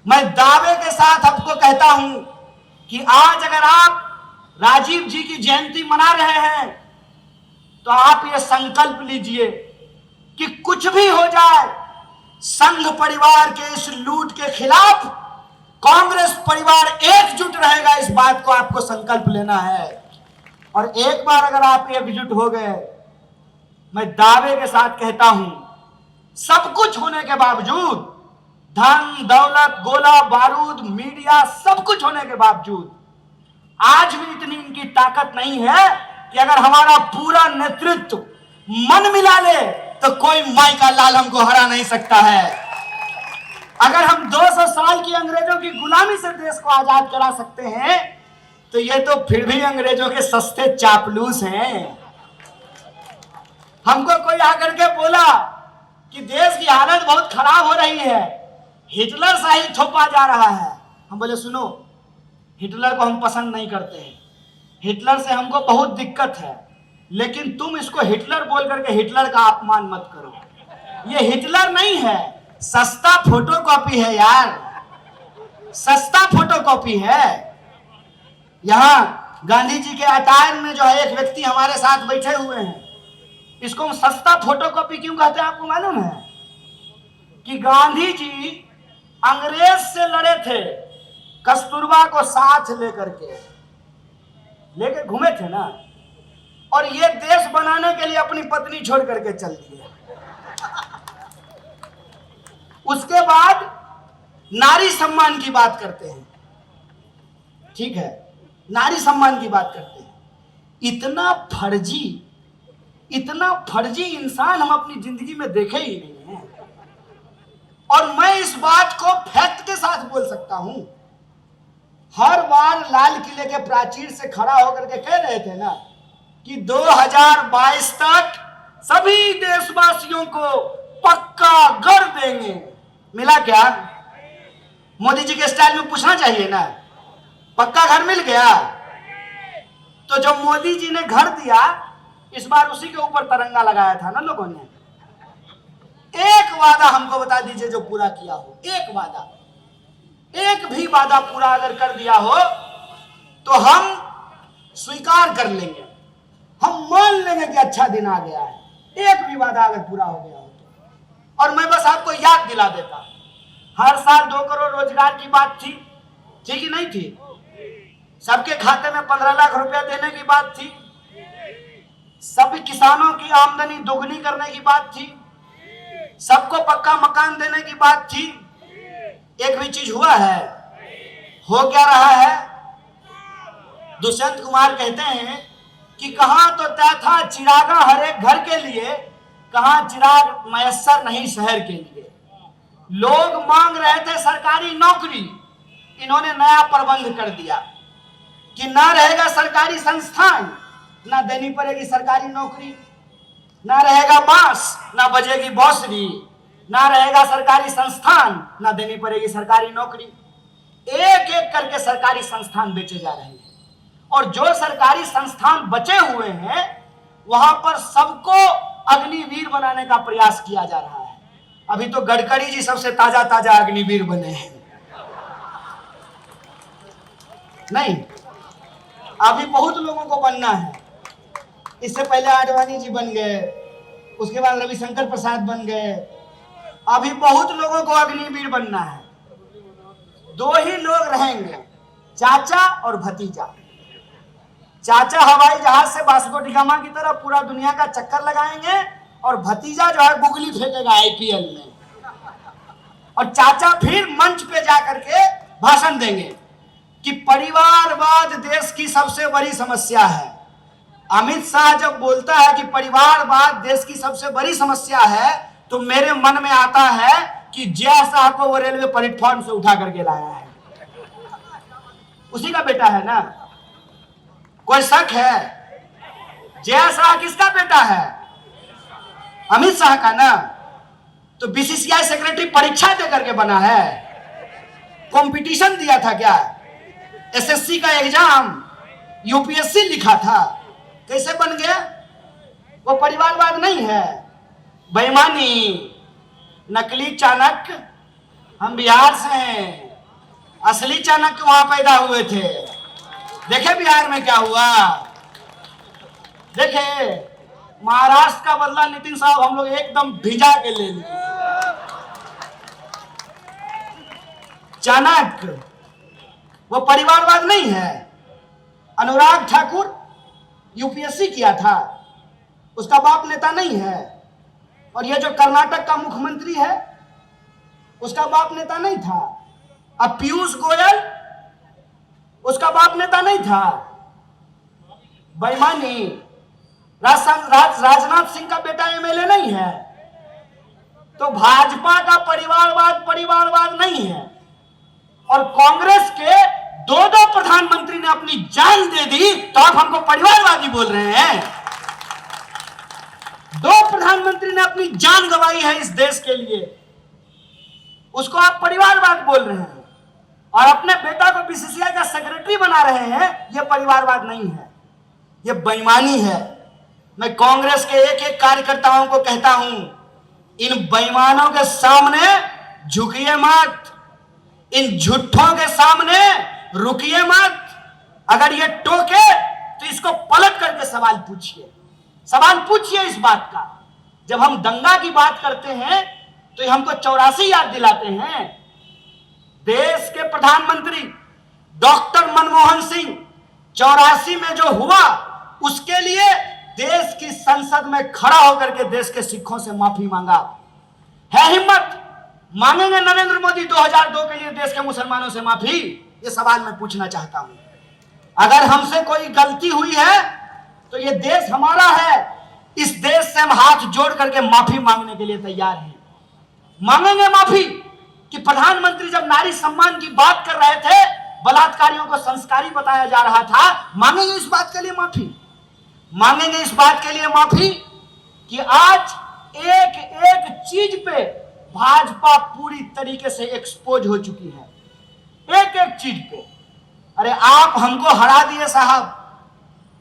मैं दावे के साथ आपको कहता हूं कि आज अगर आप राजीव जी की जयंती मना रहे हैं तो आप ये संकल्प लीजिए कि कुछ भी हो जाए, संघ परिवार के इस लूट के खिलाफ कांग्रेस परिवार एकजुट रहेगा, इस बात को आपको संकल्प लेना है। और एक बार अगर आप एकजुट हो गए, मैं दावे के साथ कहता हूं, सब कुछ होने के बावजूद, धन दौलत गोला बारूद मीडिया सब कुछ होने के बावजूद, आज भी इतनी इनकी ताकत नहीं है कि अगर हमारा पूरा नेतृत्व मन मिला ले तो कोई माई का लाल हमको हरा नहीं सकता है। अगर हम 200 साल की अंग्रेजों की गुलामी से देश को आजाद करा सकते हैं, तो ये तो फिर भी अंग्रेजों के सस्ते चापलूस हैं। हमको कोई आकर के बोला कि देश की हालत बहुत खराब हो रही है, हिटलर शाही थोपा जा रहा है। हम बोले सुनो, हिटलर को हम पसंद नहीं करते हैं, हिटलर से हमको बहुत दिक्कत है, लेकिन तुम इसको हिटलर बोल करके हिटलर का अपमान मत करो। ये हिटलर नहीं है, सस्ता फोटोकॉपी है यार, सस्ता फोटोकॉपी है। यहां गांधी जी के अटायर में जो है एक व्यक्ति हमारे साथ बैठे हुए हैं, इसको हम सस्ता फोटोकॉपी क्यों कहते हैं आपको मालूम है? कि गांधी जी अंग्रेज से लड़े थे, कस्तूरबा को साथ लेके घूमे थे ना, और ये देश बनाने के लिए अपनी पत्नी छोड़ करके चल दिए। उसके बाद नारी सम्मान की बात करते हैं, ठीक है, नारी सम्मान की बात करते हैं। इतना फर्जी इंसान हम अपनी जिंदगी में देखे ही नहीं है। और मैं इस बात को फैक्ट के साथ बोल सकता हूं। हर बार लाल किले के प्राचीर से खड़ा होकर के कह रहे थे ना कि 2022 तक सभी देशवासियों को पक्का घर देंगे। मिला क्या? मोदी जी के स्टाइल में पूछना चाहिए ना, पक्का घर मिल गया? तो जब मोदी जी ने घर दिया, इस बार उसी के ऊपर तिरंगा लगाया था ना लोगों ने। एक वादा हमको बता दीजिए जो पूरा किया हो, एक वादा, एक भी वादा पूरा अगर कर दिया हो तो हम स्वीकार कर लेंगे, हम मान लेंगे कि अच्छा दिन आ गया है। एक भी वादा अगर पूरा हो गया हो तो। और मैं बस आपको याद दिला देता, हर साल 2 करोड़ रोजगार की बात थी कि नहीं थी? सबके खाते में 15 लाख रुपया देने की बात थी, सभी किसानों की आमदनी दोगुनी करने की बात थी, सबको पक्का मकान देने की बात थी। एक भी चीज हुआ है? हो क्या रहा है? दुष्यंत कुमार कहते हैं कि कहां तो तय था चिरागा हर एक घर के लिए, कहां चिराग मयस्सर नहीं शहर के लिए। लोग मांग रहे थे सरकारी नौकरी, इन्होंने नया प्रबंध कर दिया कि ना रहेगा सरकारी संस्थान, ना देनी पड़ेगी सरकारी नौकरी, ना रहेगा बांस ना बजेगी बांसुरी, ना रहेगा सरकारी संस्थान ना देनी पड़ेगी सरकारी नौकरी। एक एक करके सरकारी संस्थान बेचे जा रहे हैं, और जो सरकारी संस्थान बचे हुए हैं वहां पर सबको अग्निवीर बनाने का प्रयास किया जा रहा है। अभी तो गडकरी जी सबसे ताजा ताजा अग्निवीर बने हैं। नहीं, अभी बहुत लोगों को बनना है। इससे पहले आडवाणी जी बन गए, उसके बाद रविशंकर प्रसाद बन गए, अभी बहुत लोगों को अग्निवीर बनना है। दो ही लोग रहेंगे, चाचा और भतीजा। चाचा हवाई जहाज से वास्को डी गामा की तरह पूरा दुनिया का चक्कर लगाएंगे और भतीजा जो है गुगली फेंकेगा आईपीएल में। और चाचा फिर मंच पे जाकर के भाषण देंगे कि परिवारवाद देश की सबसे बड़ी समस्या है। अमित शाह जब बोलता है कि परिवारवाद देश की सबसे बड़ी समस्या है, तो मेरे मन में आता है कि जय शाह को वो रेलवे प्लेटफॉर्म से उठा करके लाया है, उसी का बेटा है ना। कोई शक है? जय शाह किसका बेटा है? अमित शाह का ना। तो बीसीसीआई सेक्रेटरी परीक्षा दे करके बना है? कंपटीशन दिया था क्या? एसएससी का एग्जाम, यूपीएससी लिखा था? कैसे बन गया? वो परिवारवाद नहीं है, बेईमानी, नकली चाणक्य। हम बिहार से हैं, असली चाणक्य वहां पैदा हुए थे। देखे बिहार में क्या हुआ? देखे महाराष्ट्र का बदला नितिन साहब हम लोग एकदम भिजा के ले लिए। चाणक्य वो परिवारवाद नहीं है। अनुराग ठाकुर यूपीएससी किया था, उसका बाप नेता नहीं है। और ये जो कर्नाटक का मुख्यमंत्री है, उसका बाप नेता नहीं था। अब पीयूष गोयल, उसका बाप नेता नहीं था। बेईमानी। राजनाथ सिंह का बेटा एमएलए नहीं है। तो भाजपा का परिवारवाद नहीं है। और कांग्रेस के दो प्रधानमंत्री ने अपनी जान दे दी, तो आप हमको परिवारवादी बोल रहे हैं? दो प्रधानमंत्री ने अपनी जान गंवाई है इस देश के लिए, उसको आप परिवारवाद बोल रहे हैं। और अपने बेटा को बीसीसीआई का सेक्रेटरी बना रहे हैं, यह परिवारवाद नहीं है, यह बेईमानी है। मैं कांग्रेस के एक एक कार्यकर्ताओं को कहता हूं, इन बेईमानों के सामने झुकिए मत, इन झूठों के सामने रुकिए मत। अगर ये टोके तो इसको पलट करके सवाल पूछिए इस बात का। जब हम दंगा की बात करते हैं तो हमको 84 याद दिलाते हैं। देश के प्रधानमंत्री डॉक्टर मनमोहन सिंह 84 में जो हुआ, उसके लिए देश की संसद में खड़ा होकर के देश के सिखों से माफी मांगा। है हिम्मत? मांगेंगे नरेंद्र मोदी 2002 के लिए देश के मुसलमानों से माफी? ये सवाल मैं पूछना चाहता हूं। अगर हमसे कोई गलती हुई है तो ये देश हमारा है, इस देश से हम हाथ जोड़ करके माफी मांगने के लिए तैयार हैं। मांगेंगे माफी कि प्रधानमंत्री जब नारी सम्मान की बात कर रहे थे, बलात्कारियों को संस्कारी बताया जा रहा था, मांगेंगे इस बात के लिए माफी। मांगेंगे इस बात के लिए माफी कि आज एक एक चीज पे भाजपा पूरी तरीके से एक्सपोज हो चुकी है, एक एक चीज पे। अरे आप हमको हरा दिए साहब,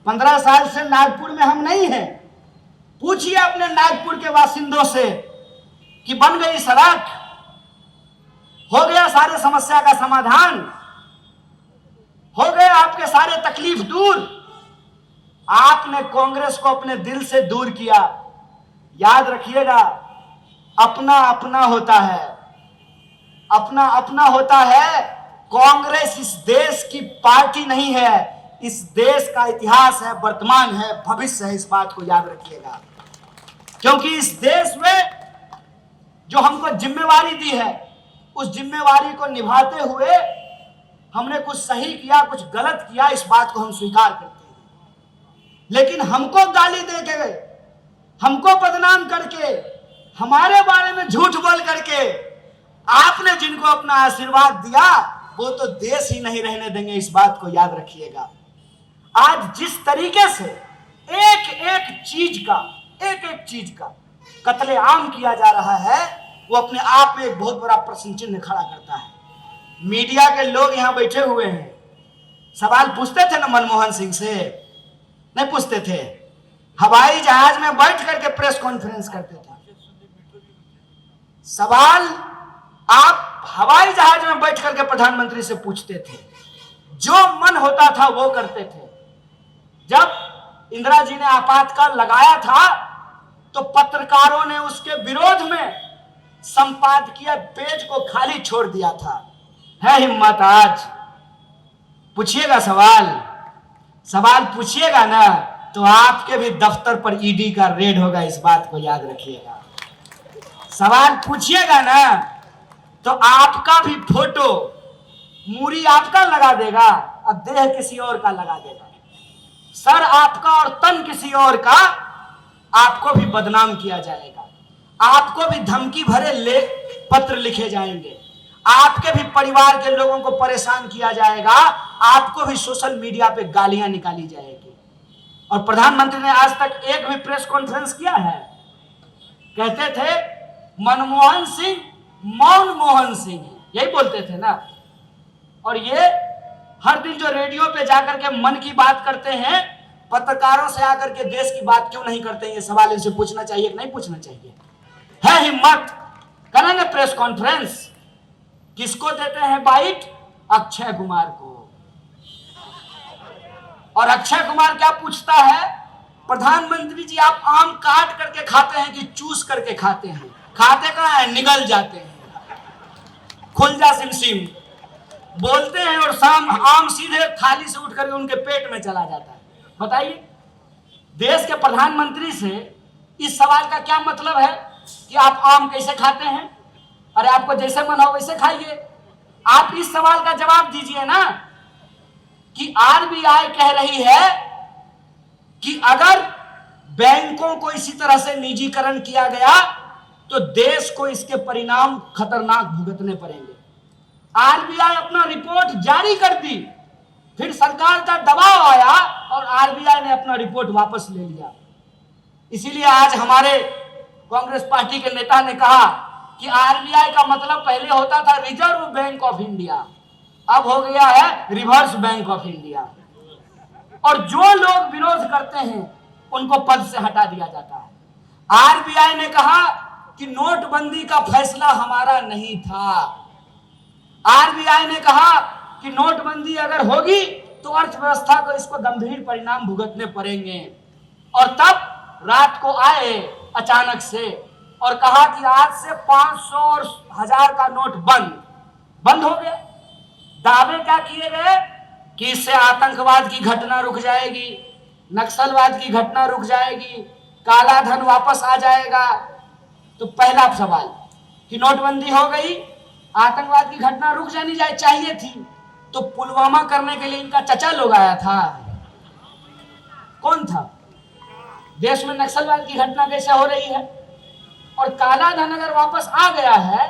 15 साल से नागपुर में हम नहीं हैं। पूछिए अपने नागपुर के बासिंदों से कि बन गई सड़क, हो गया सारे समस्या का समाधान, हो गए आपके सारे तकलीफ दूर। आपने कांग्रेस को अपने दिल से दूर किया। याद रखिएगा, अपना अपना होता है, अपना अपना होता है। कांग्रेस इस देश की पार्टी नहीं है, इस देश का इतिहास है, वर्तमान है, भविष्य है। इस बात को याद रखिएगा, क्योंकि इस देश में जो हमको जिम्मेवारी दी है, उस जिम्मेवारी को निभाते हुए हमने कुछ सही किया, कुछ गलत किया, इस बात को हम स्वीकार करते हैं। लेकिन हमको गाली देके, हमको बदनाम करके, हमारे बारे में झूठ बोल करके आपने जिनको अपना आशीर्वाद दिया, वो तो देश ही नहीं रहने देंगे। इस बात को याद रखिएगा। आज जिस तरीके से एक एक चीज का कत्लेआम किया जा रहा है, वो अपने आप में एक बहुत बड़ा प्रश्न चिन्ह खड़ा करता है। मीडिया के लोग यहां बैठे हुए हैं, सवाल पूछते थे ना मनमोहन सिंह से? नहीं पूछते थे। हवाई जहाज में बैठ करके प्रेस कॉन्फ्रेंस करते थे। सवाल आप हवाई जहाज में बैठ करके प्रधानमंत्री से पूछते थे, जो मन होता था वो करते थे। जब इंदिरा जी ने आपातकाल लगाया था, तो पत्रकारों ने उसके विरोध में संपादकीय पेज को खाली छोड़ दिया था। है हिम्मत आज? पूछिएगा सवाल पूछिएगा ना तो आपके भी दफ्तर पर ईडी का रेड होगा, इस बात को याद रखिएगा। सवाल पूछिएगा ना तो आपका भी फोटो मूरी आपका लगा देगा और देह किसी और का लगा देगा, सर आपका और तन किसी और का, आपको भी बदनाम किया जाएगा, आपको भी धमकी भरे पत्र लिखे जाएंगे, आपके भी परिवार के लोगों को परेशान किया जाएगा, आपको भी सोशल मीडिया पे गालियां निकाली जाएगी। और प्रधानमंत्री ने आज तक एक भी प्रेस कॉन्फ्रेंस किया है? कहते थे मनमोहन सिंह मौन मोहन सिंह, यही बोलते थे ना। और ये हर दिन जो रेडियो पे जाकर के मन की बात करते हैं, पत्रकारों से आकर के देश की बात क्यों नहीं करते हैं? ये सवाल इनसे पूछना चाहिए कि नहीं पूछना चाहिए? है हिम्मत? करेंगे प्रेस कॉन्फ्रेंस। किसको देते हैं बाइट? अक्षय कुमार को। और अक्षय कुमार क्या पूछता है? प्रधानमंत्री जी आप आम काट करके खाते हैं कि चूस करके खाते हैं? खाते कहां है? निगल जाते हैं, खुल जा सिमसिम बोलते हैं और शाम आम सीधे थाली से उठ करके उनके पेट में चला जाता है। बताइए, देश के प्रधानमंत्री से इस सवाल का क्या मतलब है कि आप आम कैसे खाते हैं? अरे आपको जैसे मन हो वैसे खाइए। आप इस सवाल का जवाब दीजिए ना कि आरबीआई कह रही है कि अगर बैंकों को इसी तरह से निजीकरण किया गया तो देश को इसके परिणाम खतरनाक भुगतने पड़ेंगे। आरबीआई अपना रिपोर्ट जारी कर दी, फिर सरकार का दबाव आया और आरबीआई ने अपना रिपोर्ट वापस ले लिया। इसीलिए आज हमारे कांग्रेस पार्टी के नेता ने कहा कि आरबीआई का मतलब पहले होता था रिजर्व बैंक ऑफ इंडिया, अब हो गया है रिवर्स बैंक ऑफ इंडिया। और जो लोग विरोध करते हैं उनको पद से हटा दिया जाता है। आरबीआई ने कहा कि नोटबंदी का फैसला हमारा नहीं था। आरबीआई ने कहा कि नोटबंदी अगर होगी तो अर्थव्यवस्था को इसको गंभीर परिणाम भुगतने पड़ेंगे। और तब रात को आए अचानक से और कहा कि आज से 500 और 1000 का नोट बंद हो गया। दावे क्या किए गए कि इससे आतंकवाद की घटना रुक जाएगी, नक्सलवाद की घटना रुक जाएगी, काला धन वापस आ जाएगा। तो पहला सवाल कि नोटबंदी हो गई, आतंकवाद की घटना रुक जानी चाहिए थी, तो पुलवामा करने के लिए इनका चचा लोग आया था। कौन था? देश में नक्सलवाद की घटना कैसे हो रही है? और काला धन अगर वापस आ गया है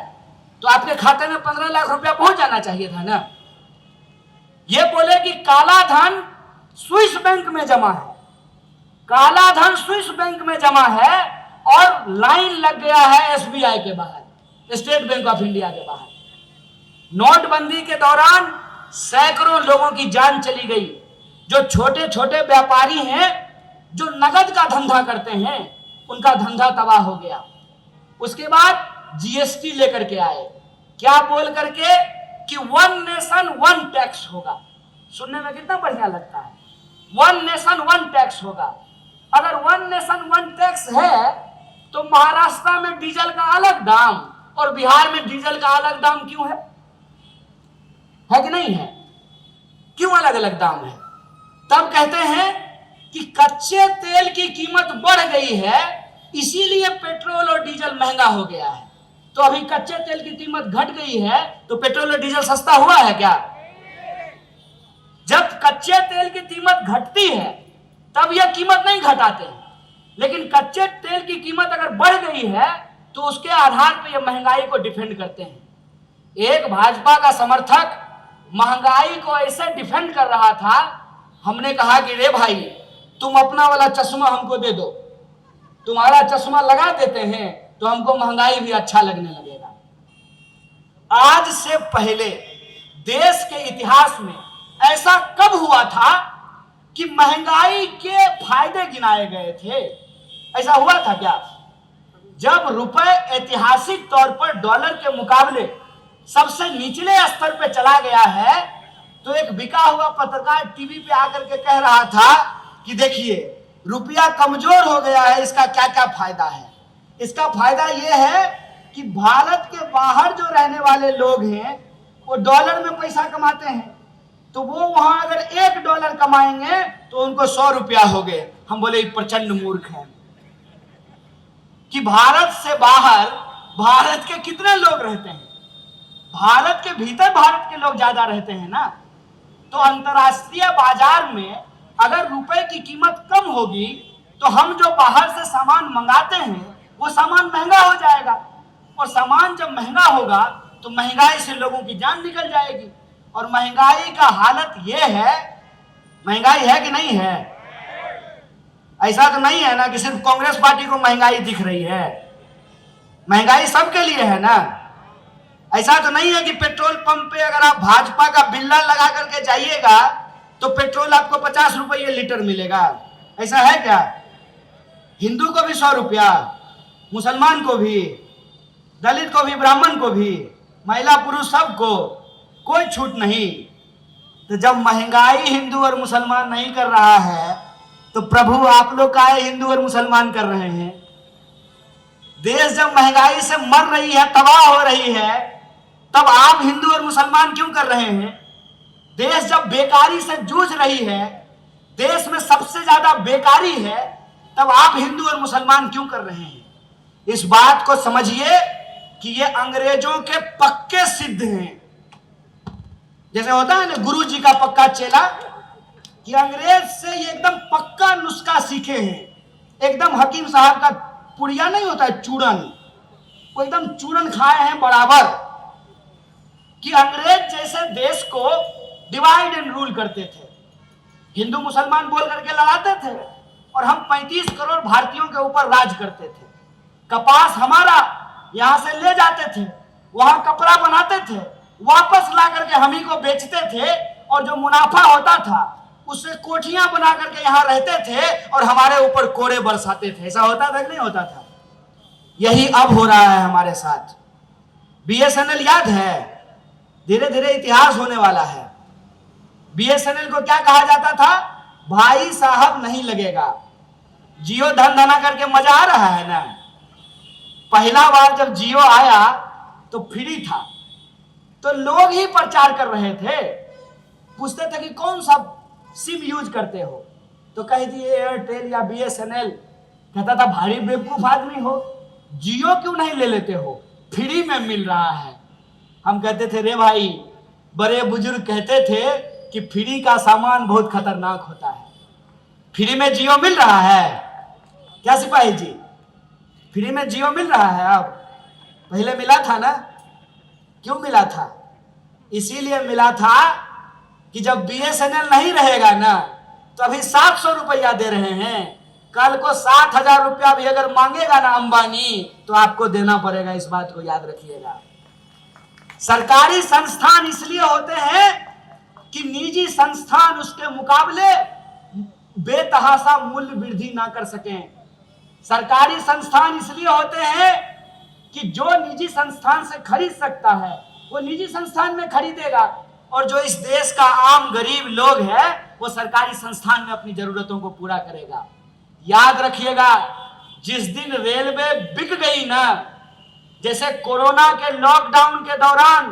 तो आपके खाते में 15 लाख रुपया पहुंच जाना चाहिए था ना। ये बोले कि काला धन स्विस बैंक में जमा है, काला धन स्विस बैंक में जमा है और लाइन लग गया है एसबीआई के बाहर, स्टेट बैंक ऑफ इंडिया के बाहर। नोटबंदी के दौरान सैकड़ों लोगों की जान चली गई। जो छोटे छोटे व्यापारी हैं, जो नगद का धंधा करते हैं, उनका धंधा तबाह हो गया। उसके बाद जीएसटी लेकर के आए, क्या बोल करके कि 1 नेशन 1 टैक्स होगा। सुनने में कितना बढ़िया लगता है, 1 नेशन 1 टैक्स होगा। अगर 1 नेशन 1 टैक्स है तो महाराष्ट्र में डीजल का अलग दाम और बिहार में डीजल का अलग दाम क्यों है कि नहीं है? क्यों अलग अलग दाम है? तब कहते हैं कि कच्चे तेल की कीमत बढ़ गई है, इसीलिए पेट्रोल और डीजल महंगा हो गया है। तो अभी कच्चे तेल की कीमत घट गई है तो पेट्रोल और डीजल सस्ता हुआ है क्या? जब कच्चे तेल की कीमत घटती है तब यह कीमत नहीं घटाते, लेकिन कच्चे तेल की कीमत अगर बढ़ गई है तो उसके आधार पर यह महंगाई को डिफेंड करते हैं। एक भाजपा का समर्थक महंगाई को ऐसे डिफेंड कर रहा था, हमने कहा कि रे भाई तुम अपना वाला चश्मा हमको दे दो, तुम्हारा चश्मा लगा देते हैं तो हमको महंगाई भी अच्छा लगने लगेगा। आज से पहले देश के इतिहास में ऐसा कब हुआ था कि महंगाई के फायदे गिनाए गए थे? ऐसा हुआ था क्या? जब रुपए ऐतिहासिक तौर पर डॉलर के मुकाबले सबसे निचले स्तर पे चला गया है तो एक बिका हुआ पत्रकार टीवी पे आकर के कह रहा था कि देखिए रुपया कमजोर हो गया है, इसका क्या क्या फायदा है। इसका फायदा यह है कि भारत के बाहर जो रहने वाले लोग हैं वो डॉलर में पैसा कमाते हैं, तो वो वहां अगर $1 कमाएंगे तो उनको 100 रुपया हो गए। हम बोले प्रचंड मूर्ख है कि भारत से बाहर भारत के कितने लोग रहते हैं, भारत के भीतर भारत के लोग ज्यादा रहते हैं ना। तो अंतरराष्ट्रीय बाजार में अगर रुपए की कीमत कम होगी तो हम जो बाहर से सामान मंगाते हैं वो सामान महंगा हो जाएगा, और सामान जब महंगा होगा तो महंगाई से लोगों की जान निकल जाएगी। और महंगाई का हालत ये है, महंगाई है कि नहीं है? ऐसा तो नहीं है ना कि सिर्फ कांग्रेस पार्टी को महंगाई दिख रही है, महंगाई सबके लिए है ना। ऐसा तो नहीं है कि पेट्रोल पंप पे अगर आप भाजपा का बिल्ला लगा करके जाइएगा तो पेट्रोल आपको 50 रुपये लीटर मिलेगा, ऐसा है क्या? हिंदू को भी 100 रुपया, मुसलमान को भी, दलित को भी, ब्राह्मण को भी, महिला पुरुष सबको कोई छूट नहीं। तो जब महंगाई हिंदू और मुसलमान नहीं कर रहा है तो प्रभु आप लोग काहे हिंदू और मुसलमान कर रहे हैं? देश जब महंगाई से मर रही है, तबाह हो रही है, तब आप हिंदू और मुसलमान क्यों कर रहे हैं? देश जब बेकारी से जूझ रही है, देश में सबसे ज्यादा बेकारी है, तब आप हिंदू और मुसलमान क्यों कर रहे हैं? इस बात को समझिए कि ये अंग्रेजों के पक्के सिद्ध हैं। जैसे होता है ना गुरु जी का पक्का चेला, कि अंग्रेज से ये एकदम पक्का नुस्खा सीखे हैं। एकदम हकीम साहब का पुड़िया नहीं होता है, चूरन, वो एकदम चूरन खाए हैं बराबर। कि अंग्रेज जैसे देश को डिवाइड एंड रूल करते थे, हिंदू मुसलमान बोल करके लड़ाते थे, और हम 35 करोड़ भारतीयों के ऊपर राज करते थे। कपास हमारा, यहां से ले जाते थे, वहां कपड़ा बनाते थे, वापस ला करके हम ही को बेचते थे, और जो मुनाफा होता था उससे कोठियां बना करके यहां रहते थे और हमारे ऊपर कोड़े बरसाते थे। ऐसा होता था कि नहीं होता था? यही अब हो रहा है हमारे साथ। बीएसएनएल याद है? धीरे धीरे इतिहास होने वाला है। बीएसएनएल को क्या कहा जाता था? भाई साहब नहीं लगेगा। जियो धन धना करके मजा आ रहा है ना। पहला बार जब जियो आया तो फ्री था, तो लोग ही प्रचार कर रहे थे, पूछते थे कि कौन सा सिम यूज करते हो, तो कह दिए एयरटेल या बीएसएनएल। कहता था भारी बेवकूफ आदमी हो, जियो क्यों नहीं ले लेते हो, फ्री में मिल रहा है। हम कहते थे रे भाई, बड़े बुजुर्ग कहते थे कि फ्री का सामान बहुत खतरनाक होता है। फ्री में जियो मिल रहा है क्या सिपाही जी? फ्री में जियो मिल रहा है अब? पहले मिला था ना। क्यों मिला था? इसीलिए मिला था कि जब बीएसएनएल नहीं रहेगा ना, तो अभी 700 रुपया दे रहे हैं, कल को 7,000 रुपया भी अगर मांगेगा ना अंबानी, तो आपको देना पड़ेगा। इस बात को याद रखिएगा। सरकारी संस्थान इसलिए होते हैं कि निजी संस्थान उसके मुकाबले बेतहाशा मूल्य वृद्धि ना कर सकें। सरकारी संस्थान इसलिए होते हैं कि जो निजी संस्थान से खरीद सकता है वो निजी संस्थान में खरीदेगा, और जो इस देश का आम गरीब लोग है वो सरकारी संस्थान में अपनी जरूरतों को पूरा करेगा। याद रखिएगा, जिस दिन रेलवे बिक गई ना, जैसे कोरोना के लॉकडाउन के दौरान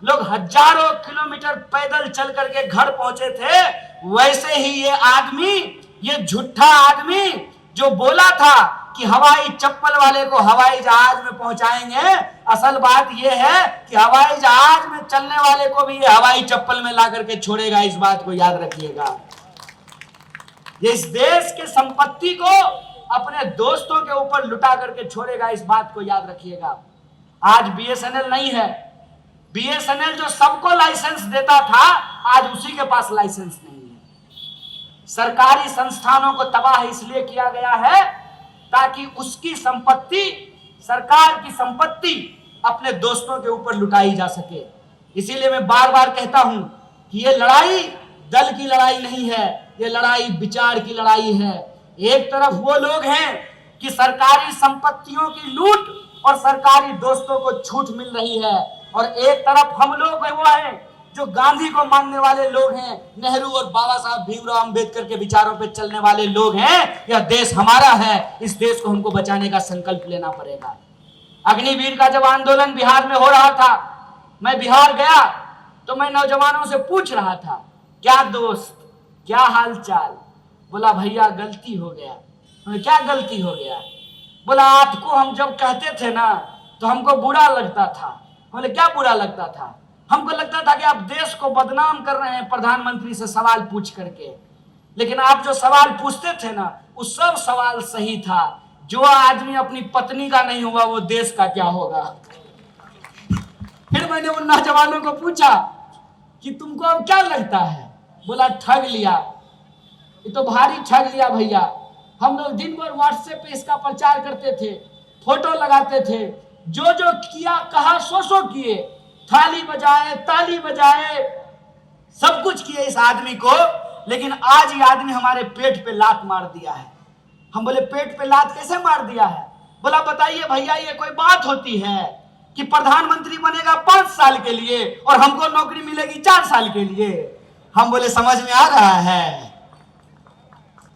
लोग हजारों किलोमीटर पैदल चल करके घर पहुंचे थे, वैसे ही ये आदमी, ये झूठा आदमी जो बोला था कि हवाई चप्पल वाले को हवाई जहाज में पहुंचाएंगे, असल बात यह है कि हवाई जहाज में चलने वाले को भी ये हवाई चप्पल में ला करके छोड़ेगा। इस बात को याद रखिएगा। ये इस देश के संपत्ति को अपने दोस्तों के ऊपर लुटा करके छोड़ेगा। इस बात को याद रखिएगा। आज बीएसएनएल नहीं है। बीएसएनएल जो सबको लाइसेंस देता था, आज उसी के पास लाइसेंस नहीं है। सरकारी संस्थानों को तबाह इसलिए किया गया है ताकि उसकी संपत्ति, सरकार की संपत्ति अपने दोस्तों के ऊपर लुटाई जा सके। इसीलिए मैं बार बार कहता हूं कि ये लड़ाई दल की लड़ाई नहीं है, ये लड़ाई विचार की लड़ाई है। एक तरफ वो लोग हैं कि सरकारी संपत्तियों की लूट और सरकारी दोस्तों को छूट मिल रही है, और एक तरफ हम लोग वो हैं जो गांधी को मानने वाले लोग हैं, नेहरू और बाबा साहब भीमराव अंबेडकर के विचारों पे चलने वाले लोग हैं। यह देश हमारा है, इस देश को हमको बचाने का संकल्प लेना पड़ेगा। अग्निवीर का जब आंदोलन बिहार में हो रहा था, मैं बिहार गया तो मैं नौजवानों से पूछ रहा था, क्या दोस्त, क्या हाल चाल। बोला भैया गलती हो गया। क्या गलती हो गया? बोला आपको हम जब कहते थे ना तो हमको बुरा लगता था। बोले क्या बुरा लगता था? हमको लगता था कि आप देश को बदनाम कर रहे हैं प्रधानमंत्री से सवाल पूछ करके, लेकिन आप जो सवाल पूछते थे ना वो सब सवाल सही था। जो आदमी अपनी पत्नी का नहीं होगा वो देश का क्या होगा। फिर मैंने उन नौजवानों को पूछा कि तुमको अब क्या लगता है? बोला ठग लिया, ये तो भारी ठग लिया भैया। हम लोग दिन भर व्हाट्सएप पे इसका प्रचार करते थे, फोटो लगाते थे, जो जो किया कहा सो किए, थाली बजाए ताली बजाए, सब कुछ किए इस आदमी को, लेकिन आज ये आदमी हमारे पेट पे लात मार दिया है। हम बोले पेट पे लात कैसे मार दिया है? बोला बताइए भैया ये कोई बात होती है कि प्रधानमंत्री बनेगा 5 साल के लिए और हमको नौकरी मिलेगी 4 साल के लिए। हम बोले समझ में आ रहा है?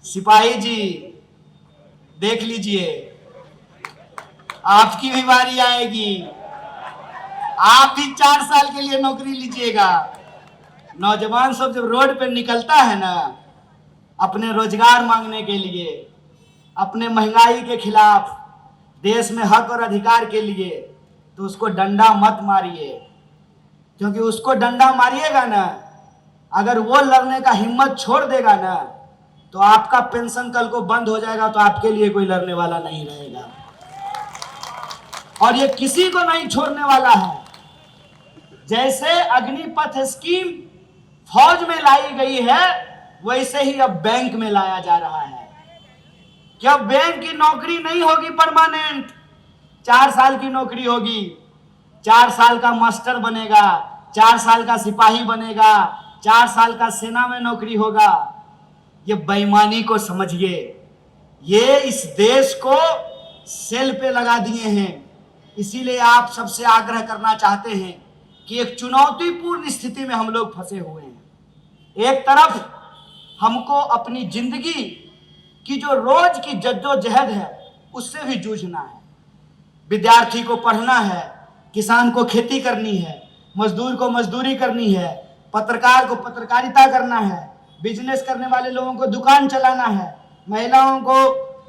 सिपाही जी देख लीजिए, आपकी भी बारी आएगी, आप भी 4 साल के लिए नौकरी लीजिएगा। नौजवान सब जब रोड पे निकलता है ना अपने रोजगार मांगने के लिए, अपने महंगाई के खिलाफ, देश में हक और अधिकार के लिए, तो उसको डंडा मत मारिए, क्योंकि उसको डंडा मारिएगा ना, अगर वो लड़ने का हिम्मत छोड़ देगा ना तो आपका पेंशन कल को बंद हो जाएगा, तो आपके लिए कोई लड़ने वाला नहीं रहेगा। और ये किसी को नहीं छोड़ने वाला है। जैसे अग्निपथ स्कीम फौज में लाई गई है वैसे ही अब बैंक में लाया जा रहा है कि अब बैंक की नौकरी नहीं होगी परमानेंट, 4 साल की नौकरी होगी। 4 साल का मास्टर बनेगा, 4 साल का सिपाही बनेगा, 4 साल का सेना में नौकरी होगा। ये बेईमानी को समझिए, ये इस देश को सेल पे लगा दिए हैं। इसीलिए आप सबसे आग्रह करना चाहते हैं कि एक चुनौतीपूर्ण स्थिति में हम लोग फंसे हुए हैं। एक तरफ हमको अपनी जिंदगी की जो रोज की जद्दोजहद है उससे भी जूझना है। विद्यार्थी को पढ़ना है, किसान को खेती करनी है, मजदूर को मजदूरी करनी है, पत्रकार को पत्रकारिता करना है, बिजनेस करने वाले लोगों को दुकान चलाना है, महिलाओं को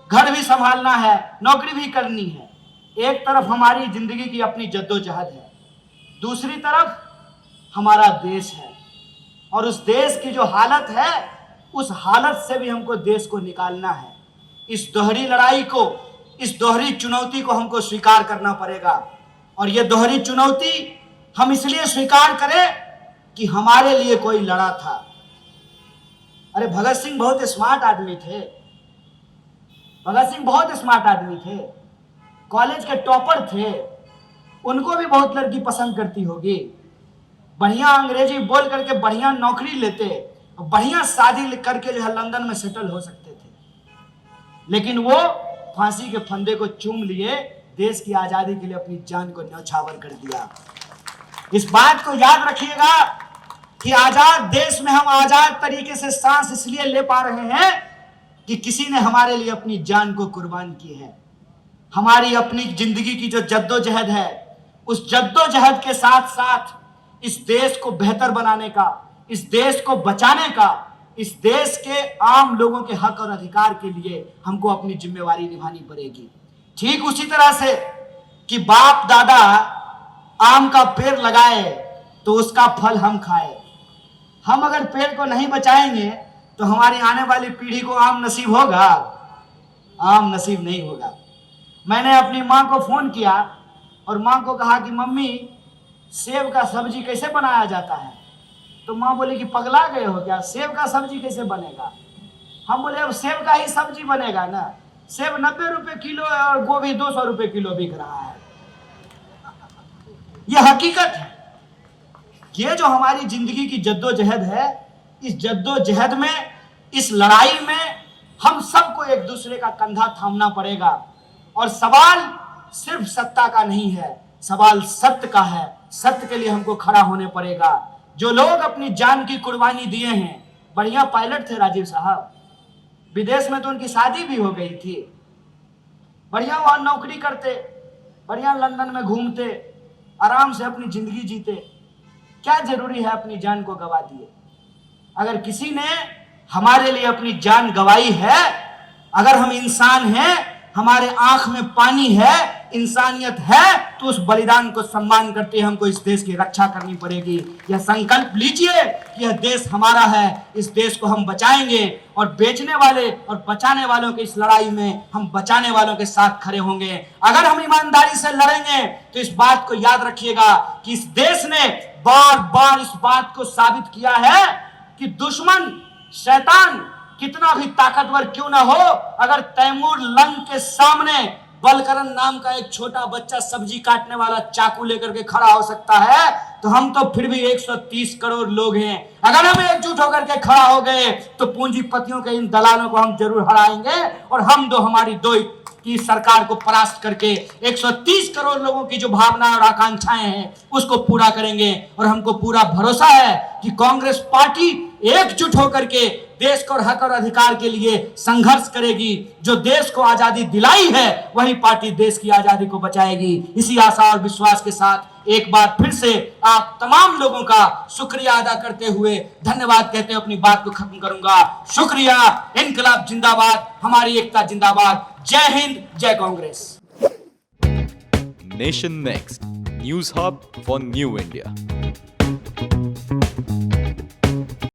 घर भी संभालना है, नौकरी भी करनी है। एक तरफ हमारी जिंदगी की अपनी जद्दोजहद है, दूसरी तरफ हमारा देश है, और उस देश की जो हालत है उस हालत से भी हमको देश को निकालना है। इस दोहरी लड़ाई को, इस दोहरी चुनौती को हमको स्वीकार करना पड़ेगा। और ये दोहरी चुनौती हम इसलिए स्वीकार करें कि हमारे लिए कोई लड़ा था। अरे भगत सिंह बहुत स्मार्ट आदमी थे, भगत सिंह बहुत स्मार्ट आदमी थे, कॉलेज के टॉपर थे, उनको भी बहुत लड़की पसंद करती होगी। बढ़िया अंग्रेजी बोल करके बढ़िया नौकरी लेते, बढ़िया शादी करके जो है लंदन में सेटल हो सकते थे, लेकिन वो फांसी के फंदे को चूम लिए, देश की आजादी के लिए अपनी जान को न्यौछावर कर दिया। इस बात को याद रखिएगा कि आजाद देश में हम आजाद तरीके से सांस इसलिए ले पा रहे हैं कि किसी ने हमारे लिए अपनी जान को कुर्बान की है। हमारी अपनी जिंदगी की जो जद्दोजहद है, उस जद्दोजहद के साथ साथ इस देश को बेहतर बनाने का, इस देश को बचाने का, इस देश के आम लोगों के हक और अधिकार के लिए हमको अपनी जिम्मेवारी निभानी पड़ेगी। ठीक उसी तरह से कि बाप दादा आम का पेड़ लगाए तो उसका फल हम खाए। हम अगर पेड़ को नहीं बचाएंगे तो हमारी आने वाली पीढ़ी को आम नसीब होगा? आम नसीब नहीं होगा। मैंने अपनी माँ को फोन किया और माँ को कहा कि मम्मी सेब का सब्जी कैसे बनाया जाता है? तो माँ बोली कि पगला गए हो क्या, सेब का सब्जी कैसे बनेगा? हम बोले अब सेब का ही सब्जी बनेगा ना, सेब 90 रुपए किलो है और गोभी 200 रुपए किलो बिक रहा है। यह हकीकत है। ये जो हमारी जिंदगी की जद्दोजहद है, इस जद्दोजहद में, इस लड़ाई में हम सबको एक दूसरे का कंधा थामना पड़ेगा। और सवाल सिर्फ सत्ता का नहीं है, सवाल सत्य का है। सत्य के लिए हमको खड़ा होने पड़ेगा। जो लोग अपनी जान की कुर्बानी दिए हैं, बढ़िया पायलट थे राजीव साहब, विदेश में तो उनकी शादी भी हो गई थी, बढ़िया वहां नौकरी करते, बढ़िया लंदन में घूमते, आराम से अपनी जिंदगी जीते, क्या जरूरी है अपनी जान को गवा दिए। अगर किसी ने हमारे लिए अपनी जान गवाई है, अगर हम इंसान हैं, हमारे आंख में पानी है, इंसानियत है, तो उस बलिदान को सम्मान करते हमको इस देश की रक्षा करनी पड़ेगी। यह संकल्प लीजिए कि यह देश हमारा है, इस देश को हम बचाएंगे और बेचने वाले और बचाने वालों की इस लड़ाई में हम बचाने वालों के साथ खड़े होंगे। अगर हम ईमानदारी से लड़ेंगे तो इस बात को याद रखिएगा कि इस देश ने बार बार इस बात को साबित किया है कि दुश्मन शैतान कितना भी ताकतवर क्यों ना हो, अगर तैमूर लंग के सामने बलकरन नाम का एक छोटा बच्चा सब्जी काटने वाला चाकू लेकर के खड़ा हो सकता है, तो हम तो फिर भी 130 करोड़ लोग हैं। अगर हम एकजुट होकर के खड़ा हो गए तो पूंजीपतियों के इन दलालों को हम जरूर हराएंगे और हम हमारी दो की सरकार को परास्त करके 130 करोड़ लोगों की जो भावना और आकांक्षाएं हैं उसको पूरा करेंगे। और हमको पूरा भरोसा है कि कांग्रेस पार्टी एकजुट होकर के देश को हक और अधिकार के लिए संघर्ष करेगी। जो देश को आजादी दिलाई है वही पार्टी देश की आजादी को बचाएगी। इसी आशा और विश्वास के साथ एक बार फिर से आप तमाम लोगों का शुक्रिया अदा करते हुए धन्यवाद कहते हुए अपनी बात को खत्म करूंगा। शुक्रिया। इनकलाब जिंदाबाद, हमारी एकता जिंदाबाद। जय हिंद, जय Congress. Nation next news hub for new India.